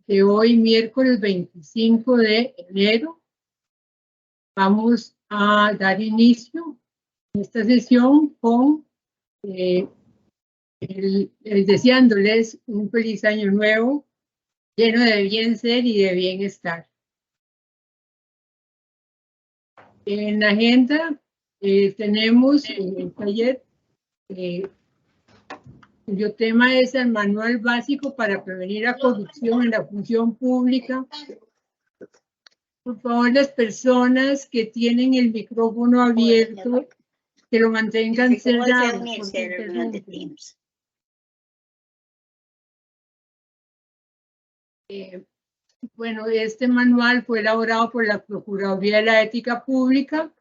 de hoy, miércoles 25 de enero. Vamos a dar inicio a esta sesión con deseándoles un feliz año nuevo, lleno de bien ser y de bienestar. En la agenda tenemos el taller, cuyo tema es el manual básico para prevenir la corrupción en la función pública. Por favor, las personas que tienen el micrófono abierto, que lo mantengan cerrado. Bueno, este manual fue elaborado por la Procuraduría de la Ética Pública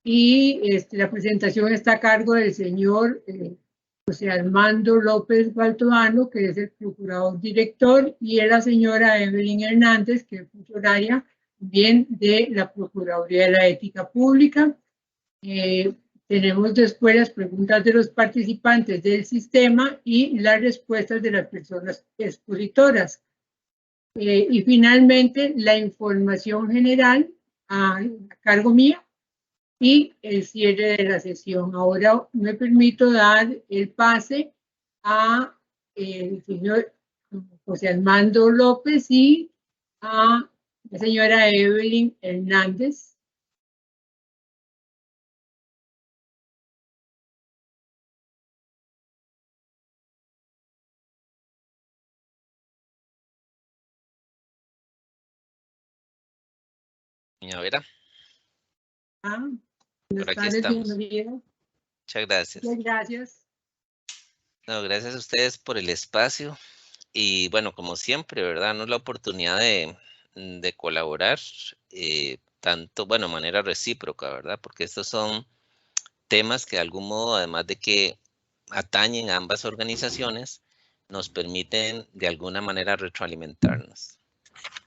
y la presentación está a cargo del señor José Armando López Baltoano, que es el procurador director, y de la señora Evelyn Hernández, que es funcionaria bien de la Procuraduría de la Ética Pública. Tenemos después las preguntas de los participantes del sistema y las respuestas de las personas expositoras. Y finalmente la información general a cargo mía y el cierre de la sesión. Ahora me permito dar el pase a el señor José Armando López y a la señora Evelyn Hernández. Doña Vera. Buenas tardes, bienvenida. Muchas gracias. Muchas gracias. No, gracias a ustedes por el espacio y bueno, como siempre, ¿verdad? Nos la oportunidad de colaborar, tanto, bueno, de manera recíproca, ¿verdad? Porque estos son temas que de algún modo, además de que atañen a ambas organizaciones, nos permiten de alguna manera retroalimentarnos.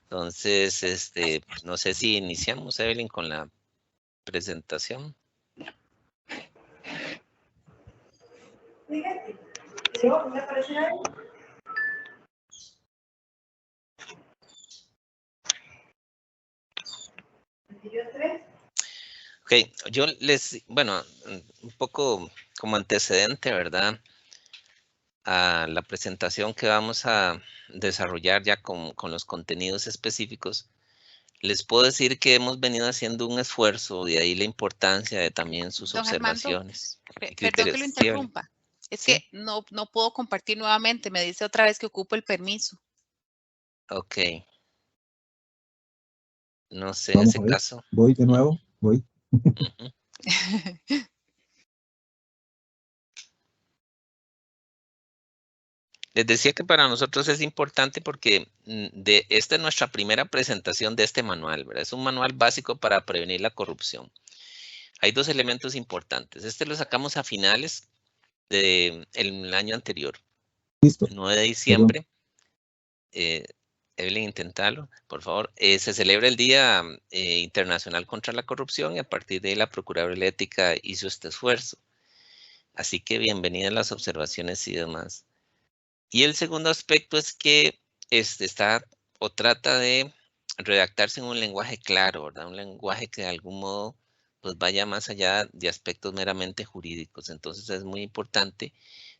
Entonces, no sé si iniciamos, Evelyn, con la presentación. Ok, yo bueno, un poco como antecedente, ¿verdad? A la presentación que vamos a desarrollar ya con los contenidos específicos, les puedo decir que hemos venido haciendo un esfuerzo, de ahí la importancia de también sus observaciones. Armando, perdón que lo interrumpa. Es que no puedo compartir nuevamente. Me dice otra vez que ocupo el permiso. Ok. No sé, en ese caso. Voy de nuevo, voy. Les decía que para nosotros es importante porque esta es nuestra primera presentación de este manual, ¿verdad? Es un manual básico para prevenir la corrupción. Hay dos elementos importantes. Este lo sacamos a finales del año anterior. Listo. El 9 de diciembre. Evelyn, intentalo, por favor. Se celebra el Día Internacional contra la Corrupción y a partir de ahí la Procuraduría de la Ética hizo este esfuerzo. Así que bienvenidas las observaciones y demás. Y el segundo aspecto es que está o trata de redactarse en un lenguaje claro, ¿verdad? Un lenguaje que de algún modo pues vaya más allá de aspectos meramente jurídicos. Entonces es muy importante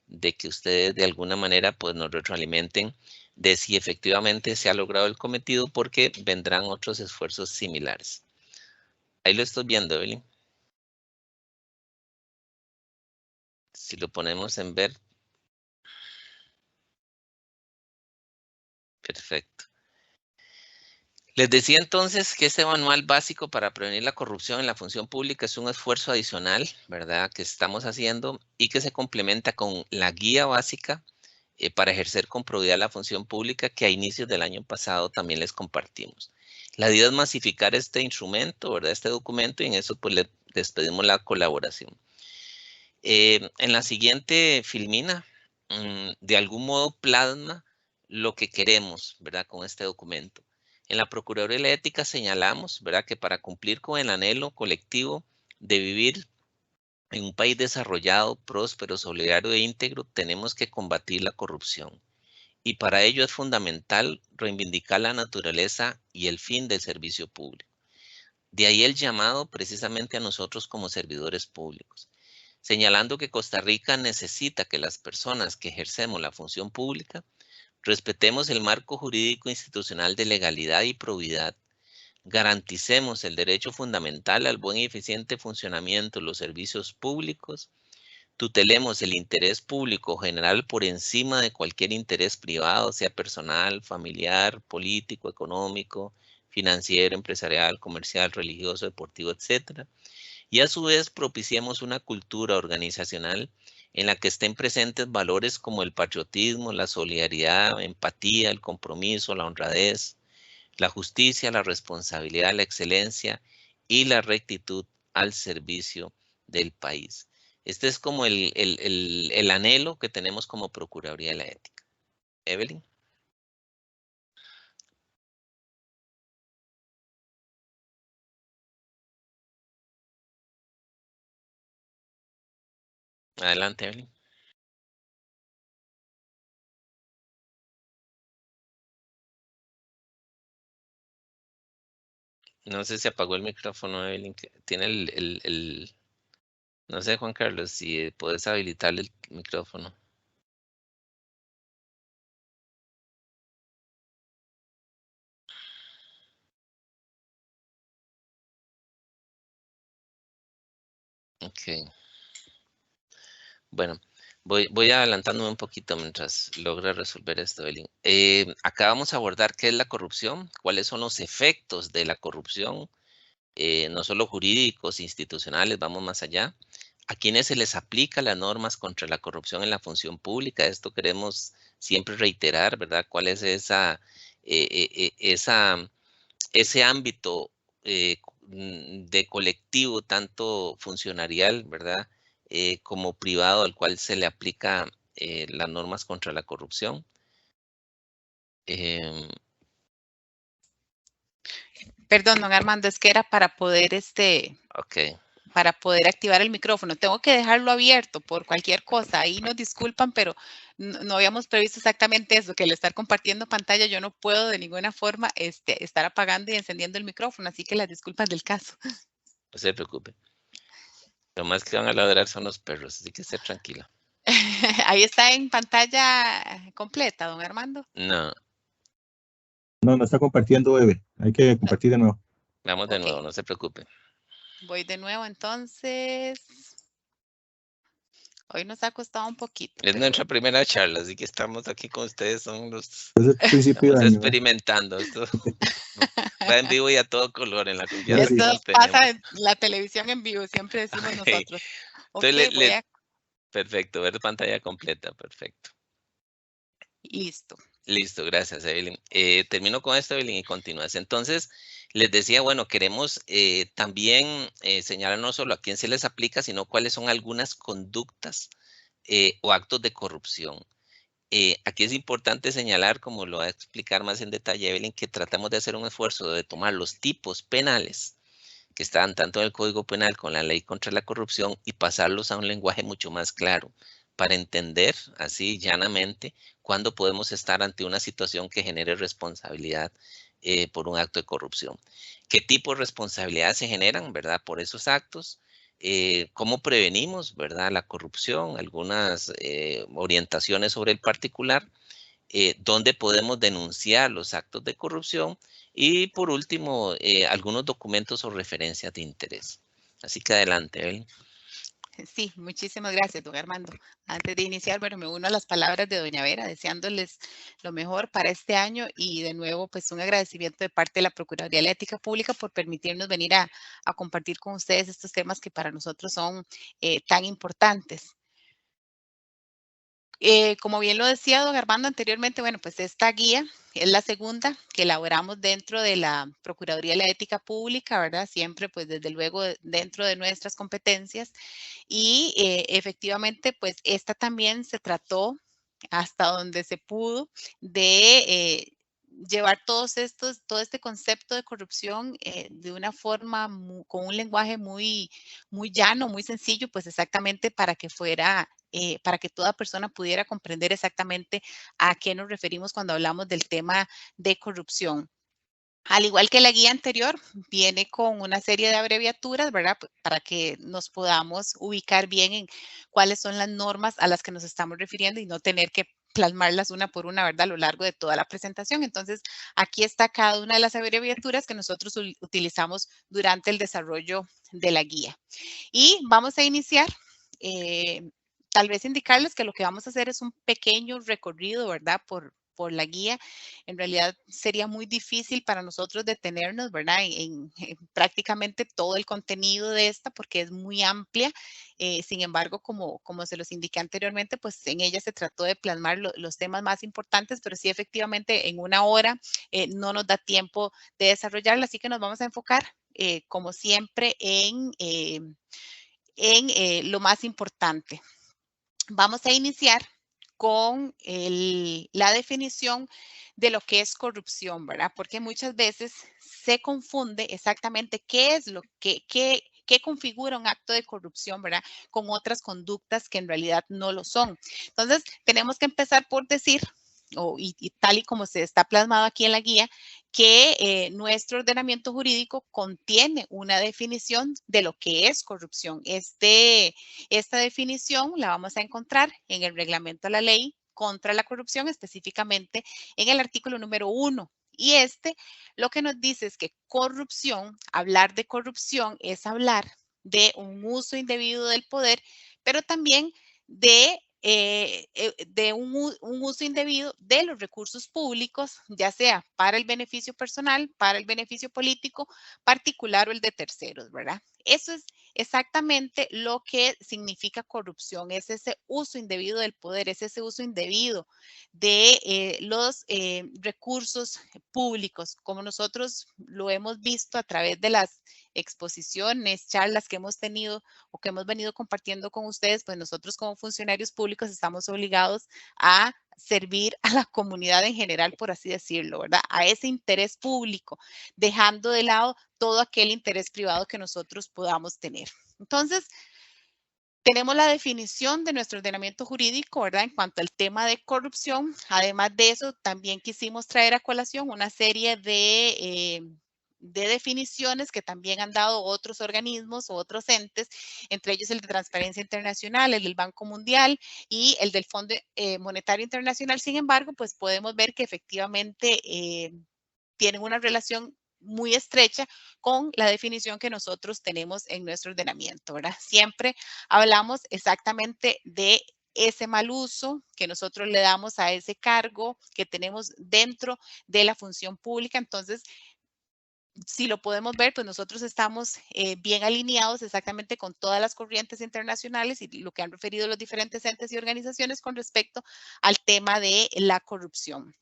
de que ustedes de alguna manera pues nos retroalimenten de si efectivamente se ha logrado el cometido, porque vendrán otros esfuerzos similares. Ahí lo estoy viendo, Evelyn. Si lo ponemos en ver. Perfecto. Les decía entonces que este manual básico para prevenir la corrupción en la función pública es un esfuerzo adicional, ¿verdad?, que estamos haciendo y que se complementa con la guía básica para ejercer con probidad la función pública que a inicios del año pasado también les compartimos. La idea es masificar este instrumento, ¿verdad?, este documento, y en eso pues les pedimos la colaboración. En la siguiente filmina, de algún modo plasma lo que queremos, ¿verdad?, con este documento. En la Procuraduría de la Ética señalamos, ¿verdad?, que para cumplir con el anhelo colectivo de vivir en un país desarrollado, próspero, solidario e íntegro, tenemos que combatir la corrupción. y para ello es fundamental reivindicar la naturaleza y el fin del servicio público. De ahí el llamado precisamente a nosotros como servidores públicos, señalando que Costa Rica necesita que las personas que ejercemos la función pública respetemos el marco jurídico institucional de legalidad y probidad, garanticemos el derecho fundamental al buen y eficiente funcionamiento de los servicios públicos, tutelemos el interés público general por encima de cualquier interés privado, sea personal, familiar, político, económico, financiero, empresarial, comercial, religioso, deportivo, etc. Y a su vez propiciemos una cultura organizacional en la que estén presentes valores como el patriotismo, la solidaridad, empatía, el compromiso, la honradez, la justicia, la responsabilidad, la excelencia y la rectitud al servicio del país. Este es como el anhelo que tenemos como Procuraduría de la Ética. Evelyn. Adelante, Evelyn. No sé si apagó el micrófono, Evelyn. Tiene no sé, Juan Carlos, si puedes habilitarle el micrófono. Ok. Bueno, voy adelantándome un poquito mientras logre resolver esto, Evelyn. Acá vamos a abordar qué es la corrupción, cuáles son los efectos de la corrupción, no solo jurídicos, institucionales, vamos más allá. A quienes se les aplica las normas contra la corrupción en la función pública. Esto queremos siempre reiterar, ¿verdad? ¿Cuál es ese ámbito de colectivo, tanto funcionarial, ¿verdad? Como privado, al cual se le aplica las normas contra la corrupción? Perdón, don Armando, es que era para poder Ok. para poder activar el micrófono. Tengo que dejarlo abierto por cualquier cosa. Ahí nos disculpan, pero no habíamos previsto exactamente eso, que al estar compartiendo pantalla yo no puedo de ninguna forma estar apagando y encendiendo el micrófono, así que las disculpas del caso. No se preocupe. Lo más que van a ladrar son los perros, así que esté tranquila. Ahí está en pantalla completa, don Armando. No. No está compartiendo, Eve. Hay que compartir de nuevo. Vamos de Ok. nuevo, no se preocupe. Voy de nuevo entonces. Hoy nos ha costado un poquito. Es pero nuestra primera charla, así que estamos aquí con ustedes, Es el principio estamos de año. experimentando. Esto va en vivo y a todo color en la confianza Esto que nos pasa tenemos. en la televisión en vivo, siempre decimos nosotros. Ok, Entonces, perfecto, ver pantalla completa, perfecto. Listo. Listo, gracias, Evelyn. Termino con esto, Evelyn, y continúas. Entonces, les decía, bueno, queremos también señalar no solo a quién se les aplica, sino cuáles son algunas conductas o actos de corrupción. Aquí es importante señalar, como lo va a explicar más en detalle Evelyn, que tratamos de hacer un esfuerzo de tomar los tipos penales que están tanto en el Código Penal con la Ley contra la Corrupción y pasarlos a un lenguaje mucho más claro para entender así llanamente cuándo podemos estar ante una situación que genere responsabilidad por un acto de corrupción. ¿Qué tipo de responsabilidades se generan, verdad, por esos actos? ¿Cómo prevenimos, verdad, la corrupción? Algunas orientaciones sobre el particular. ¿Dónde podemos denunciar los actos de corrupción? Y por último, algunos documentos o referencias de interés. Así que adelante, Evelyn. Sí, muchísimas gracias, don Armando. Antes de iniciar, bueno, me uno a las palabras de doña Vera, deseándoles lo mejor para este año y de nuevo, pues un agradecimiento de parte de la Procuraduría de la Ética Pública por permitirnos venir a compartir con ustedes estos temas que para nosotros son tan importantes. Como bien lo decía don Armando anteriormente, bueno, pues esta guía es la segunda que elaboramos dentro de la Procuraduría de la Ética Pública, ¿verdad? Siempre, pues desde luego, dentro de nuestras competencias. Y efectivamente, pues esta también se trató hasta donde se pudo de llevar todo este concepto de corrupción de una forma, con un lenguaje muy llano, muy sencillo, pues exactamente para que fuera, para que toda persona pudiera comprender exactamente a qué nos referimos cuando hablamos del tema de corrupción. Al igual que la guía anterior, viene con una serie de abreviaturas, ¿verdad? Para que nos podamos ubicar bien en cuáles son las normas a las que nos estamos refiriendo y no tener que plasmarlas una por una, ¿verdad? A lo largo de toda la presentación. Entonces, aquí está cada una de las abreviaturas que nosotros utilizamos durante el desarrollo de la guía. Y vamos a iniciar. Tal vez indicarles que lo que vamos a hacer es un pequeño recorrido, ¿verdad? Por la guía. En realidad sería muy difícil para nosotros detenernos, ¿verdad? En prácticamente todo el contenido de esta porque es muy amplia. Sin embargo, como se los indiqué anteriormente, pues en ella se trató de plasmar los temas más importantes, pero sí efectivamente en una hora no nos da tiempo de desarrollarla, así que nos vamos a enfocar, como siempre, en lo más importante. Vamos a iniciar con la definición de lo que es corrupción, ¿verdad? Porque muchas veces se confunde exactamente qué es lo que configura un acto de corrupción, ¿verdad? Con otras conductas que en realidad no lo son. Entonces, tenemos que empezar por decir, y tal y como se está plasmado aquí en la guía, que nuestro ordenamiento jurídico contiene una definición de lo que es corrupción. Esta definición la vamos a encontrar en el reglamento de la ley contra la corrupción, específicamente en el artículo número 1. Y lo que nos dice es que corrupción, hablar de corrupción es hablar de un uso indebido del poder, pero también de un uso indebido de los recursos públicos, ya sea para el beneficio personal, para el beneficio político, particular o el de terceros, ¿verdad? Eso es exactamente lo que significa corrupción, es ese uso indebido del poder, es ese uso indebido de los recursos públicos, como nosotros lo hemos visto a través de las exposiciones, charlas que hemos tenido o que hemos venido compartiendo con ustedes, pues nosotros como funcionarios públicos estamos obligados a servir a la comunidad en general, por así decirlo, ¿verdad? A ese interés público, dejando de lado todo aquel interés privado que nosotros podamos tener. Entonces, tenemos la definición de nuestro ordenamiento jurídico, ¿verdad? En cuanto al tema de corrupción. Además de eso, también quisimos traer a colación una serie de definiciones que también han dado otros organismos o otros entes, entre ellos el de Transparencia Internacional, el del Banco Mundial y el del Fondo Monetario Internacional. Sin embargo, pues podemos ver que efectivamente tienen una relación muy estrecha con la definición que nosotros tenemos en nuestro ordenamiento, ¿verdad? Siempre hablamos exactamente de ese mal uso que nosotros le damos a ese cargo que tenemos dentro de la función pública. Entonces, si lo podemos ver, pues nosotros estamos bien alineados exactamente con todas las corrientes internacionales y lo que han referido los diferentes entes y organizaciones con respecto al tema de la corrupción.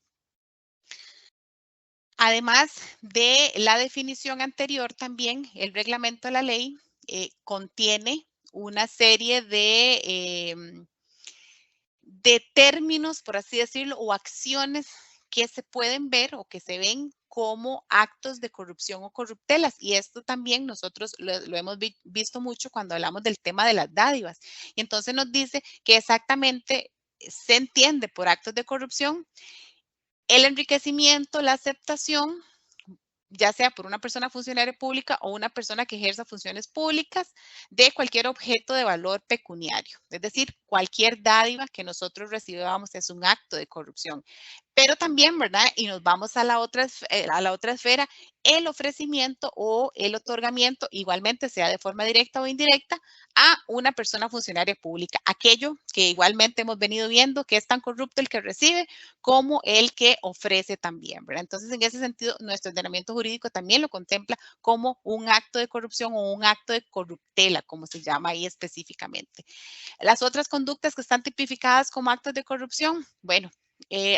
Además de la definición anterior, también el reglamento de la ley contiene una serie de términos, por así decirlo, o acciones que se pueden ver o que se ven como actos de corrupción o corruptelas. Y esto también nosotros lo hemos visto mucho cuando hablamos del tema de las dádivas. Y entonces nos dice que exactamente se entiende por actos de corrupción el enriquecimiento, la aceptación, ya sea por una persona funcionaria pública o una persona que ejerza funciones públicas de cualquier objeto de valor pecuniario. Es decir, cualquier dádiva que nosotros recibamos es un acto de corrupción. Pero también, ¿verdad? Y nos vamos a la otra esfera, el ofrecimiento o el otorgamiento, igualmente sea de forma directa o indirecta, a una persona funcionaria pública. Aquello que igualmente hemos venido viendo que es tan corrupto el que recibe como el que ofrece también, ¿verdad? Entonces, en ese sentido, nuestro ordenamiento jurídico también lo contempla como un acto de corrupción o un acto de corruptela, como se llama ahí específicamente. Las otras conductas que están tipificadas como actos de corrupción, bueno,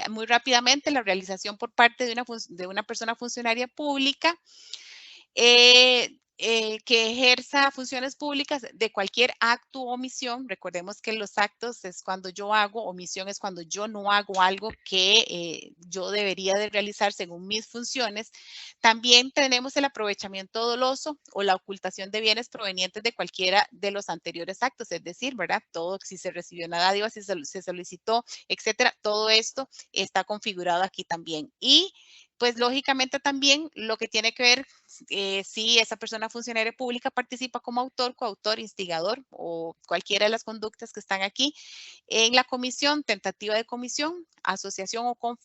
muy rápidamente, la realización por parte de una persona funcionaria pública que ejerza funciones públicas de cualquier acto o omisión. Recordemos que los actos es cuando yo hago, omisión es cuando yo no hago algo que yo debería de realizar según mis funciones. También tenemos el aprovechamiento doloso o la ocultación de bienes provenientes de cualquiera de los anteriores actos, es decir, ¿verdad? Todo, si se recibió una dádiva, si se solicitó, etcétera, todo esto está configurado aquí también. Y pues lógicamente también lo que tiene que ver si esa persona funcionaria pública participa como autor, coautor, instigador o cualquiera de las conductas que están aquí en la comisión, tentativa de comisión, asociación o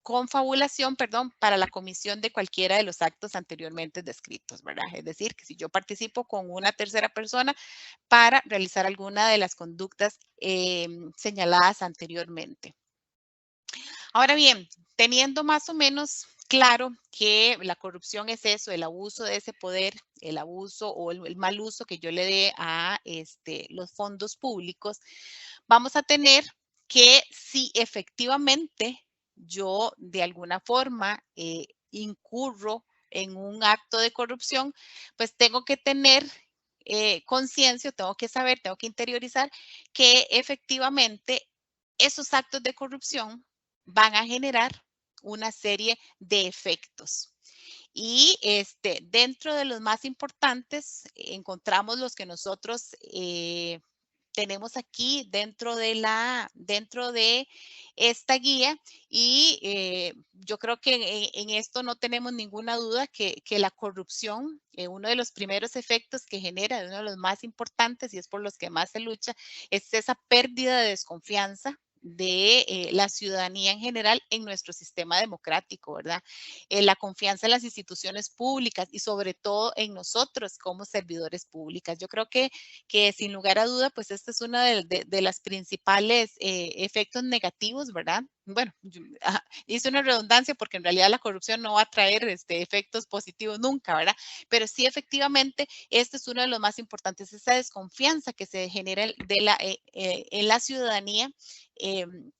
confabulación, perdón, para la comisión de cualquiera de los actos anteriormente descritos, ¿verdad? Es decir, que si yo participo con una tercera persona para realizar alguna de las conductas señaladas anteriormente. Ahora bien, teniendo más o menos claro que la corrupción es eso, el abuso de ese poder, el abuso o el mal uso que yo le dé a los fondos públicos, vamos a tener que si efectivamente yo de alguna forma incurro en un acto de corrupción, pues tengo que tener conciencia, tengo que saber, tengo que interiorizar que efectivamente esos actos de corrupción van a generar una serie de efectos. Y dentro de los más importantes encontramos los que nosotros tenemos aquí dentro de esta guía y yo creo que en esto no tenemos ninguna duda que la corrupción, uno de los primeros efectos que genera, uno de los más importantes y es por los que más se lucha, es esa pérdida de desconfianza de la ciudadanía en general en nuestro sistema democrático, ¿verdad? La confianza en las instituciones públicas y sobre todo en nosotros como servidores públicos. Yo creo que sin lugar a duda, pues esta es una de las principales efectos negativos, ¿verdad? Bueno, hice una redundancia porque en realidad la corrupción no va a traer efectos positivos nunca, ¿verdad? Pero sí, efectivamente, este es uno de los más importantes, esa desconfianza que se genera en la ciudadanía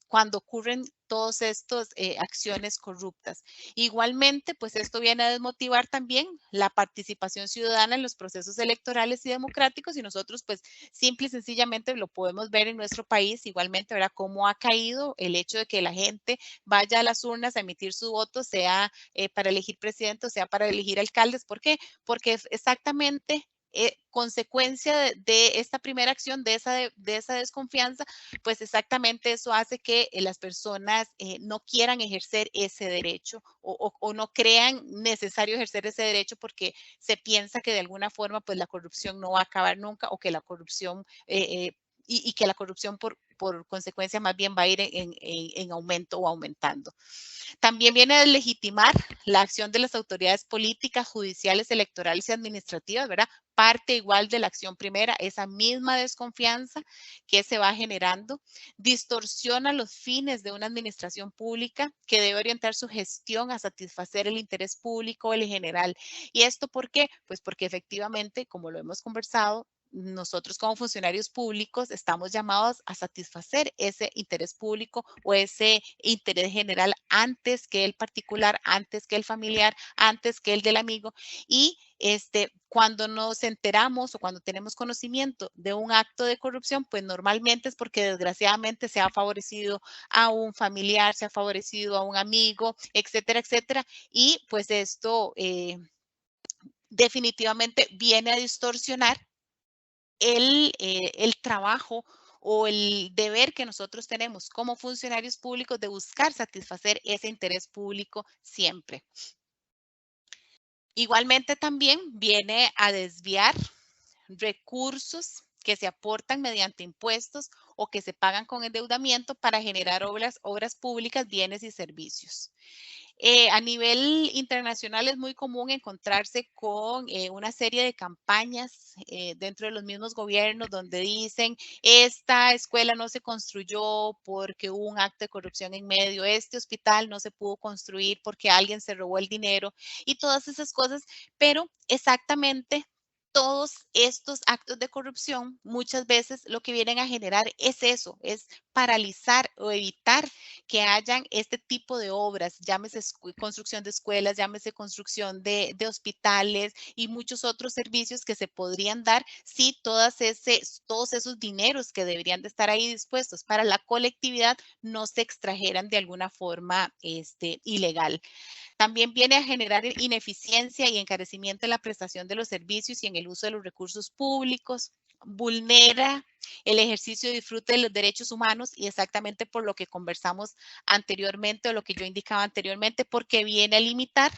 cuando ocurren todas estas acciones corruptas. Igualmente, pues esto viene a desmotivar también la participación ciudadana en los procesos electorales y democráticos y nosotros pues simple y sencillamente lo podemos ver en nuestro país igualmente, ¿verdad? Cómo ha caído el hecho de que la gente vaya a las urnas a emitir su voto, sea para elegir presidente o sea para elegir alcaldes. ¿Por qué? Porque exactamente consecuencia de esta primera acción, de esa desconfianza, pues exactamente eso hace que las personas no quieran ejercer ese derecho o no crean necesario ejercer ese derecho porque se piensa que de alguna forma pues la corrupción no va a acabar nunca o que la corrupción y que la corrupción por consecuencia más bien va a ir en aumento o aumentando. También viene a legitimar la acción de las autoridades políticas, judiciales, electorales y administrativas, ¿verdad? Parte igual de la acción primera, esa misma desconfianza que se va generando, distorsiona los fines de una administración pública que debe orientar su gestión a satisfacer el interés público o el general. ¿Y esto por qué? Pues porque efectivamente, como lo hemos conversado, nosotros como funcionarios públicos estamos llamados a satisfacer ese interés público o ese interés general antes que el particular, antes que el familiar, antes que el del amigo. Y cuando nos enteramos o cuando tenemos conocimiento de un acto de corrupción, pues normalmente es porque desgraciadamente se ha favorecido a un familiar, se ha favorecido a un amigo, etcétera, etcétera. Y pues esto definitivamente viene a distorsionar el trabajo o el deber que nosotros tenemos como funcionarios públicos de buscar satisfacer ese interés público siempre. Igualmente también viene a desviar recursos que se aportan mediante impuestos o que se pagan con endeudamiento para generar obras públicas, bienes y servicios. A nivel internacional es muy común encontrarse con una serie de campañas dentro de los mismos gobiernos donde dicen esta escuela no se construyó porque hubo un acto de corrupción en medio, este hospital no se pudo construir porque alguien se robó el dinero y todas esas cosas, pero exactamente todos estos actos de corrupción muchas veces lo que vienen a generar es eso, es paralizar o evitar que hayan este tipo de obras, llámese construcción de escuelas, llámese construcción de hospitales y muchos otros servicios que se podrían dar si todos esos dineros que deberían de estar ahí dispuestos para la colectividad no se extrajeran de alguna forma ilegal. También viene a generar ineficiencia y encarecimiento en la prestación de los servicios y en el uso de los recursos públicos, vulnera el ejercicio y disfrute de los derechos humanos y exactamente por lo que conversamos anteriormente o lo que yo indicaba anteriormente, porque viene a limitar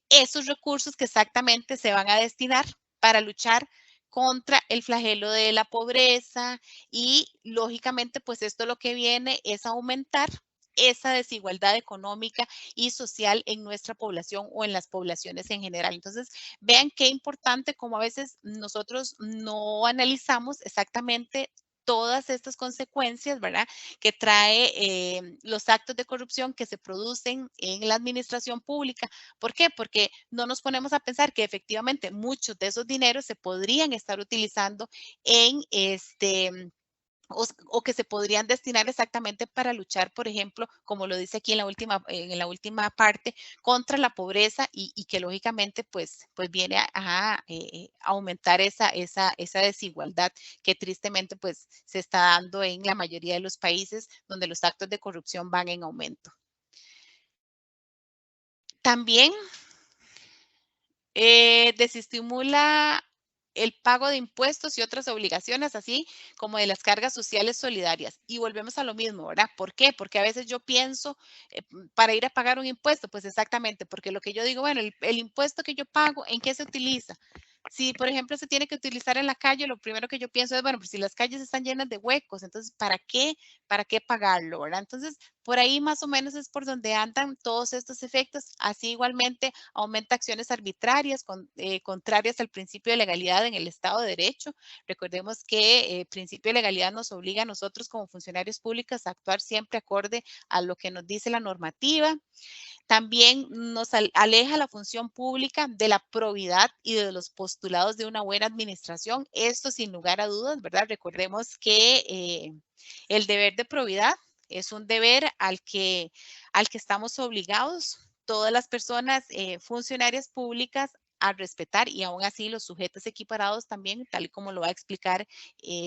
esos recursos que exactamente se van a destinar para luchar contra el flagelo de la pobreza y lógicamente pues esto lo que viene es aumentar esa desigualdad económica y social en nuestra población o en las poblaciones en general. Entonces, vean qué importante como a veces nosotros no analizamos exactamente todas estas consecuencias, ¿verdad? Que trae los actos de corrupción que se producen en la administración pública. ¿Por qué? Porque no nos ponemos a pensar que efectivamente muchos de esos dineros se podrían estar utilizando en o que se podrían destinar exactamente para luchar, por ejemplo, como lo dice aquí en la última parte, contra la pobreza y que lógicamente pues viene a aumentar esa desigualdad que tristemente pues se está dando en la mayoría de los países donde los actos de corrupción van en aumento. También desestimula el pago de impuestos y otras obligaciones, así como de las cargas sociales solidarias. Y volvemos a lo mismo, ¿verdad? ¿Por qué? Porque a veces yo pienso para ir a pagar un impuesto, pues exactamente, porque lo que yo digo, bueno, el impuesto que yo pago, ¿en qué se utiliza? Si, por ejemplo, se tiene que utilizar en la calle, lo primero que yo pienso es, bueno, pues si las calles están llenas de huecos, entonces, ¿para qué pagarlo, verdad? Entonces, por ahí más o menos es por donde andan todos estos efectos. Así igualmente aumenta acciones arbitrarias contrarias al principio de legalidad en el Estado de Derecho. Recordemos que el principio de legalidad nos obliga a nosotros como funcionarios públicos a actuar siempre acorde a lo que nos dice la normativa. También nos aleja la función pública de la probidad y de los postulados de una buena administración. Esto sin lugar a dudas, ¿verdad? Recordemos que el deber de probidad es un deber al que estamos obligados todas las personas funcionarias públicas a respetar y aún así los sujetos equiparados también, tal y como lo va a explicar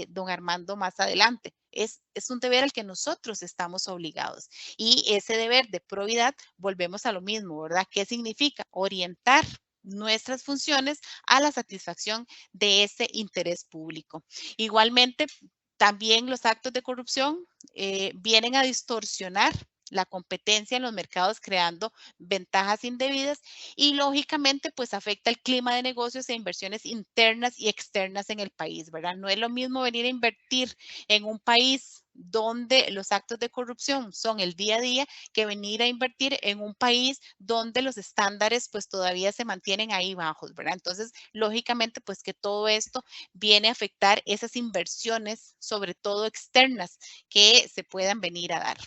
don Armando más adelante. Es un deber al que nosotros estamos obligados y ese deber de probidad, volvemos a lo mismo, ¿verdad? ¿Qué significa? Orientar nuestras funciones a la satisfacción de ese interés público. Igualmente, también los actos de corrupción vienen a distorsionar la competencia en los mercados creando ventajas indebidas y lógicamente pues afecta el clima de negocios e inversiones internas y externas en el país, ¿verdad? No es lo mismo venir a invertir en un país donde los actos de corrupción son el día a día que venir a invertir en un país donde los estándares pues todavía se mantienen ahí bajos, ¿verdad? Entonces, lógicamente pues que todo esto viene a afectar esas inversiones, sobre todo externas, que se puedan venir a dar.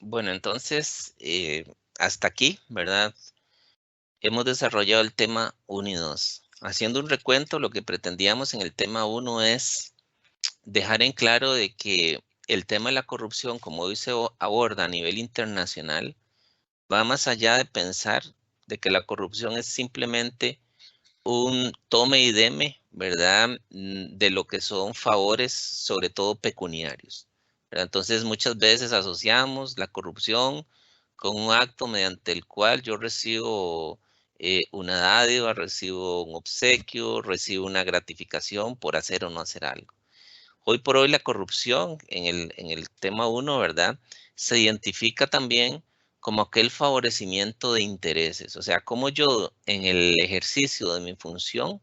Bueno, entonces, hasta aquí, ¿verdad? Hemos desarrollado el tema 1 y 2. Haciendo un recuento, lo que pretendíamos en el tema 1 es dejar en claro de que el tema de la corrupción, como hoy se aborda a nivel internacional, va más allá de pensar de que la corrupción es simplemente un tome y deme, ¿verdad? De lo que son favores, sobre todo pecuniarios, ¿verdad? Entonces, muchas veces asociamos la corrupción con un acto mediante el cual yo recibo una dádiva, recibo un obsequio, recibo una gratificación por hacer o no hacer algo. Hoy por hoy la corrupción en el tema 1, ¿verdad? Se identifica también como aquel favorecimiento de intereses, o sea, como yo en el ejercicio de mi función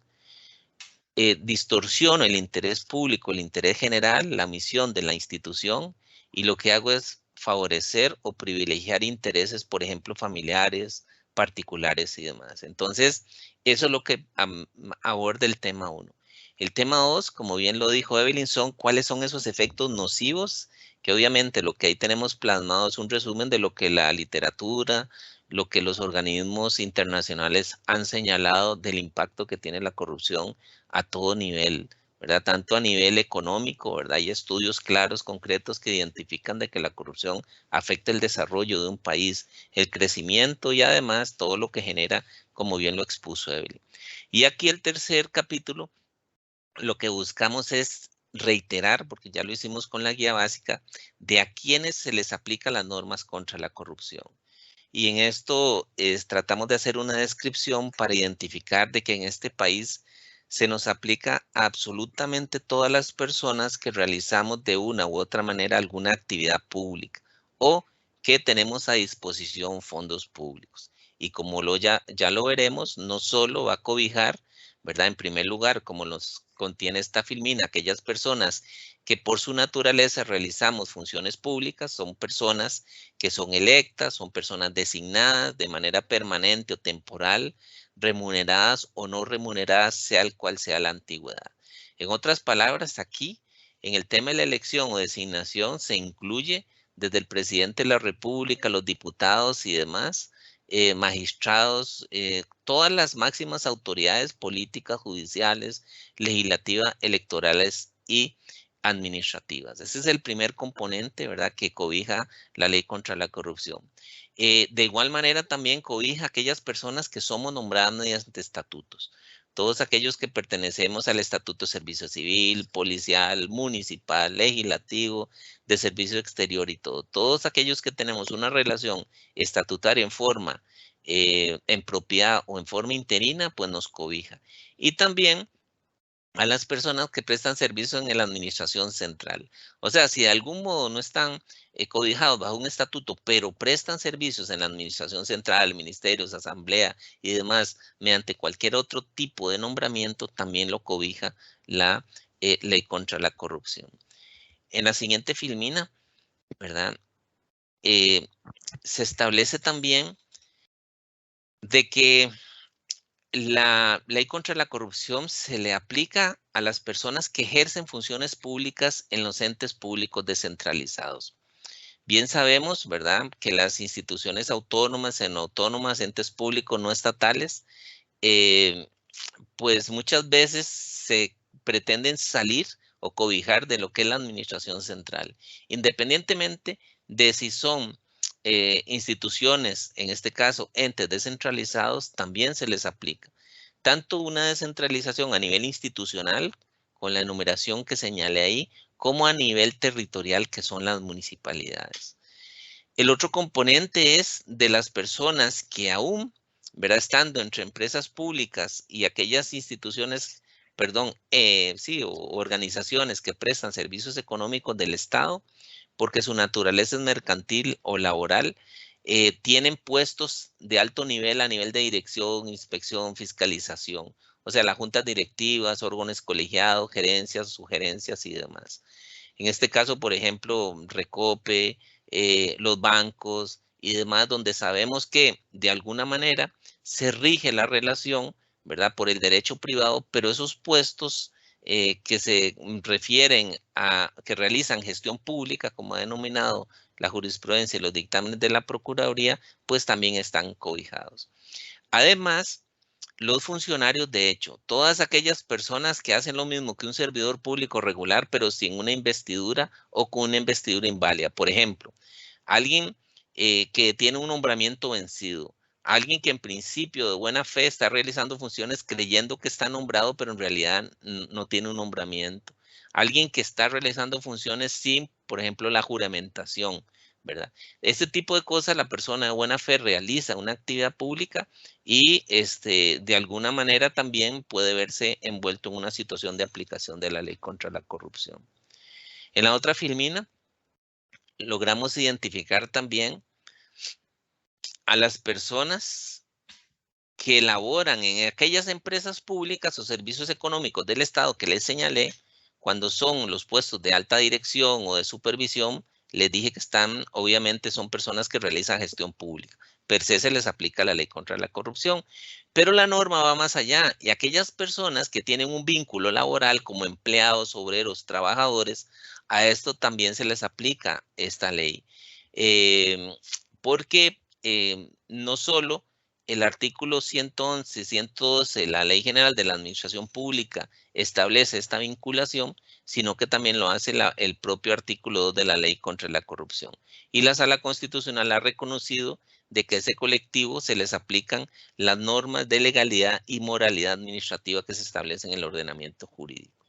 distorsiono el interés público, el interés general, la misión de la institución y lo que hago es favorecer o privilegiar intereses, por ejemplo, familiares, particulares y demás. Entonces, eso es lo que aborda el tema 1. El tema 2, como bien lo dijo Evelyn, son cuáles son esos efectos nocivos, que obviamente lo que ahí tenemos plasmado es un resumen de lo que la literatura, lo que los organismos internacionales han señalado del impacto que tiene la corrupción a todo nivel, ¿verdad? Tanto a nivel económico, ¿verdad? Hay estudios claros, concretos que identifican de que la corrupción afecta el desarrollo de un país, el crecimiento y además todo lo que genera, como bien lo expuso Evelyn. Y aquí el tercer capítulo, lo que buscamos es reiterar, porque ya lo hicimos con la guía básica, de a quienes se les aplican las normas contra la corrupción. Y en esto tratamos de hacer una descripción para identificar de que en este país se nos aplica a absolutamente todas las personas que realizamos de una u otra manera alguna actividad pública o que tenemos a disposición fondos públicos. Y como ya lo veremos, no solo va a cobijar, ¿verdad? En primer lugar, como nos contiene esta filmina, aquellas personas que por su naturaleza realizamos funciones públicas, son personas que son electas, son personas designadas de manera permanente o temporal, remuneradas o no remuneradas, sea el cual sea la antigüedad. En otras palabras, aquí, en el tema de la elección o designación, se incluye desde el presidente de la República, los diputados y demás, magistrados, todas las máximas autoridades políticas, judiciales, legislativas, electorales y administrativas. Ese es el primer componente, ¿verdad?, que cobija la ley contra la corrupción. De igual manera también cobija aquellas personas que somos nombradas mediante estatutos. Todos aquellos que pertenecemos al estatuto de servicio civil, policial, municipal, legislativo, de servicio exterior y todo. Todos aquellos que tenemos una relación estatutaria en forma, en propiedad o en forma interina, pues nos cobija. Y también a las personas que prestan servicio en la administración central. O sea, si de algún modo no están cobijados bajo un estatuto, pero prestan servicios en la administración central, ministerios, asamblea y demás, mediante cualquier otro tipo de nombramiento, también lo cobija la ley contra la corrupción. En la siguiente filmina, ¿verdad? Se establece también de que la ley contra la corrupción se le aplica a las personas que ejercen funciones públicas en los entes públicos descentralizados. Bien sabemos, ¿verdad?, que las instituciones autónomas, entes públicos no estatales, pues muchas veces se pretenden salir o cobijar de lo que es la administración central, independientemente de si son instituciones, en este caso entes descentralizados, también se les aplica tanto una descentralización a nivel institucional, con la enumeración que señalé ahí, como a nivel territorial, que son las municipalidades. El otro componente es de las personas que aún, ¿verdad?, estando entre empresas públicas y aquellas instituciones, o organizaciones que prestan servicios económicos del Estado, porque su naturaleza es mercantil o laboral, tienen puestos de alto nivel a nivel de dirección, inspección, fiscalización. O sea, las juntas directivas, órganos colegiados, gerencias, sugerencias y demás. En este caso, por ejemplo, Recope, los bancos y demás, donde sabemos que de alguna manera se rige la relación, ¿verdad?, por el derecho privado, pero esos puestos que se refieren a que realizan gestión pública, como ha denominado la jurisprudencia y los dictámenes de la Procuraduría, pues también están cobijados. Además, los funcionarios, de hecho, todas aquellas personas que hacen lo mismo que un servidor público regular, pero sin una investidura o con una investidura inválida. Por ejemplo, alguien que tiene un nombramiento vencido, alguien que en principio de buena fe está realizando funciones creyendo que está nombrado, pero en realidad no tiene un nombramiento. Alguien que está realizando funciones sin, por ejemplo, la juramentación, ¿verdad? Este tipo de cosas la persona de buena fe realiza una actividad pública y de alguna manera también puede verse envuelto en una situación de aplicación de la ley contra la corrupción. En la otra filmina logramos identificar también a las personas que elaboran en aquellas empresas públicas o servicios económicos del Estado que les señalé, cuando son los puestos de alta dirección o de supervisión, les dije que obviamente son personas que realizan gestión pública. Per se les aplica la ley contra la corrupción, pero la norma va más allá y aquellas personas que tienen un vínculo laboral como empleados, obreros, trabajadores, a esto también se les aplica esta ley. Porque no solo el artículo 111, 112, la Ley General de la Administración Pública establece esta vinculación, sino que también lo hace el propio artículo 2 de la Ley contra la Corrupción. Y la Sala Constitucional ha reconocido de que a ese colectivo se les aplican las normas de legalidad y moralidad administrativa que se establecen en el ordenamiento jurídico.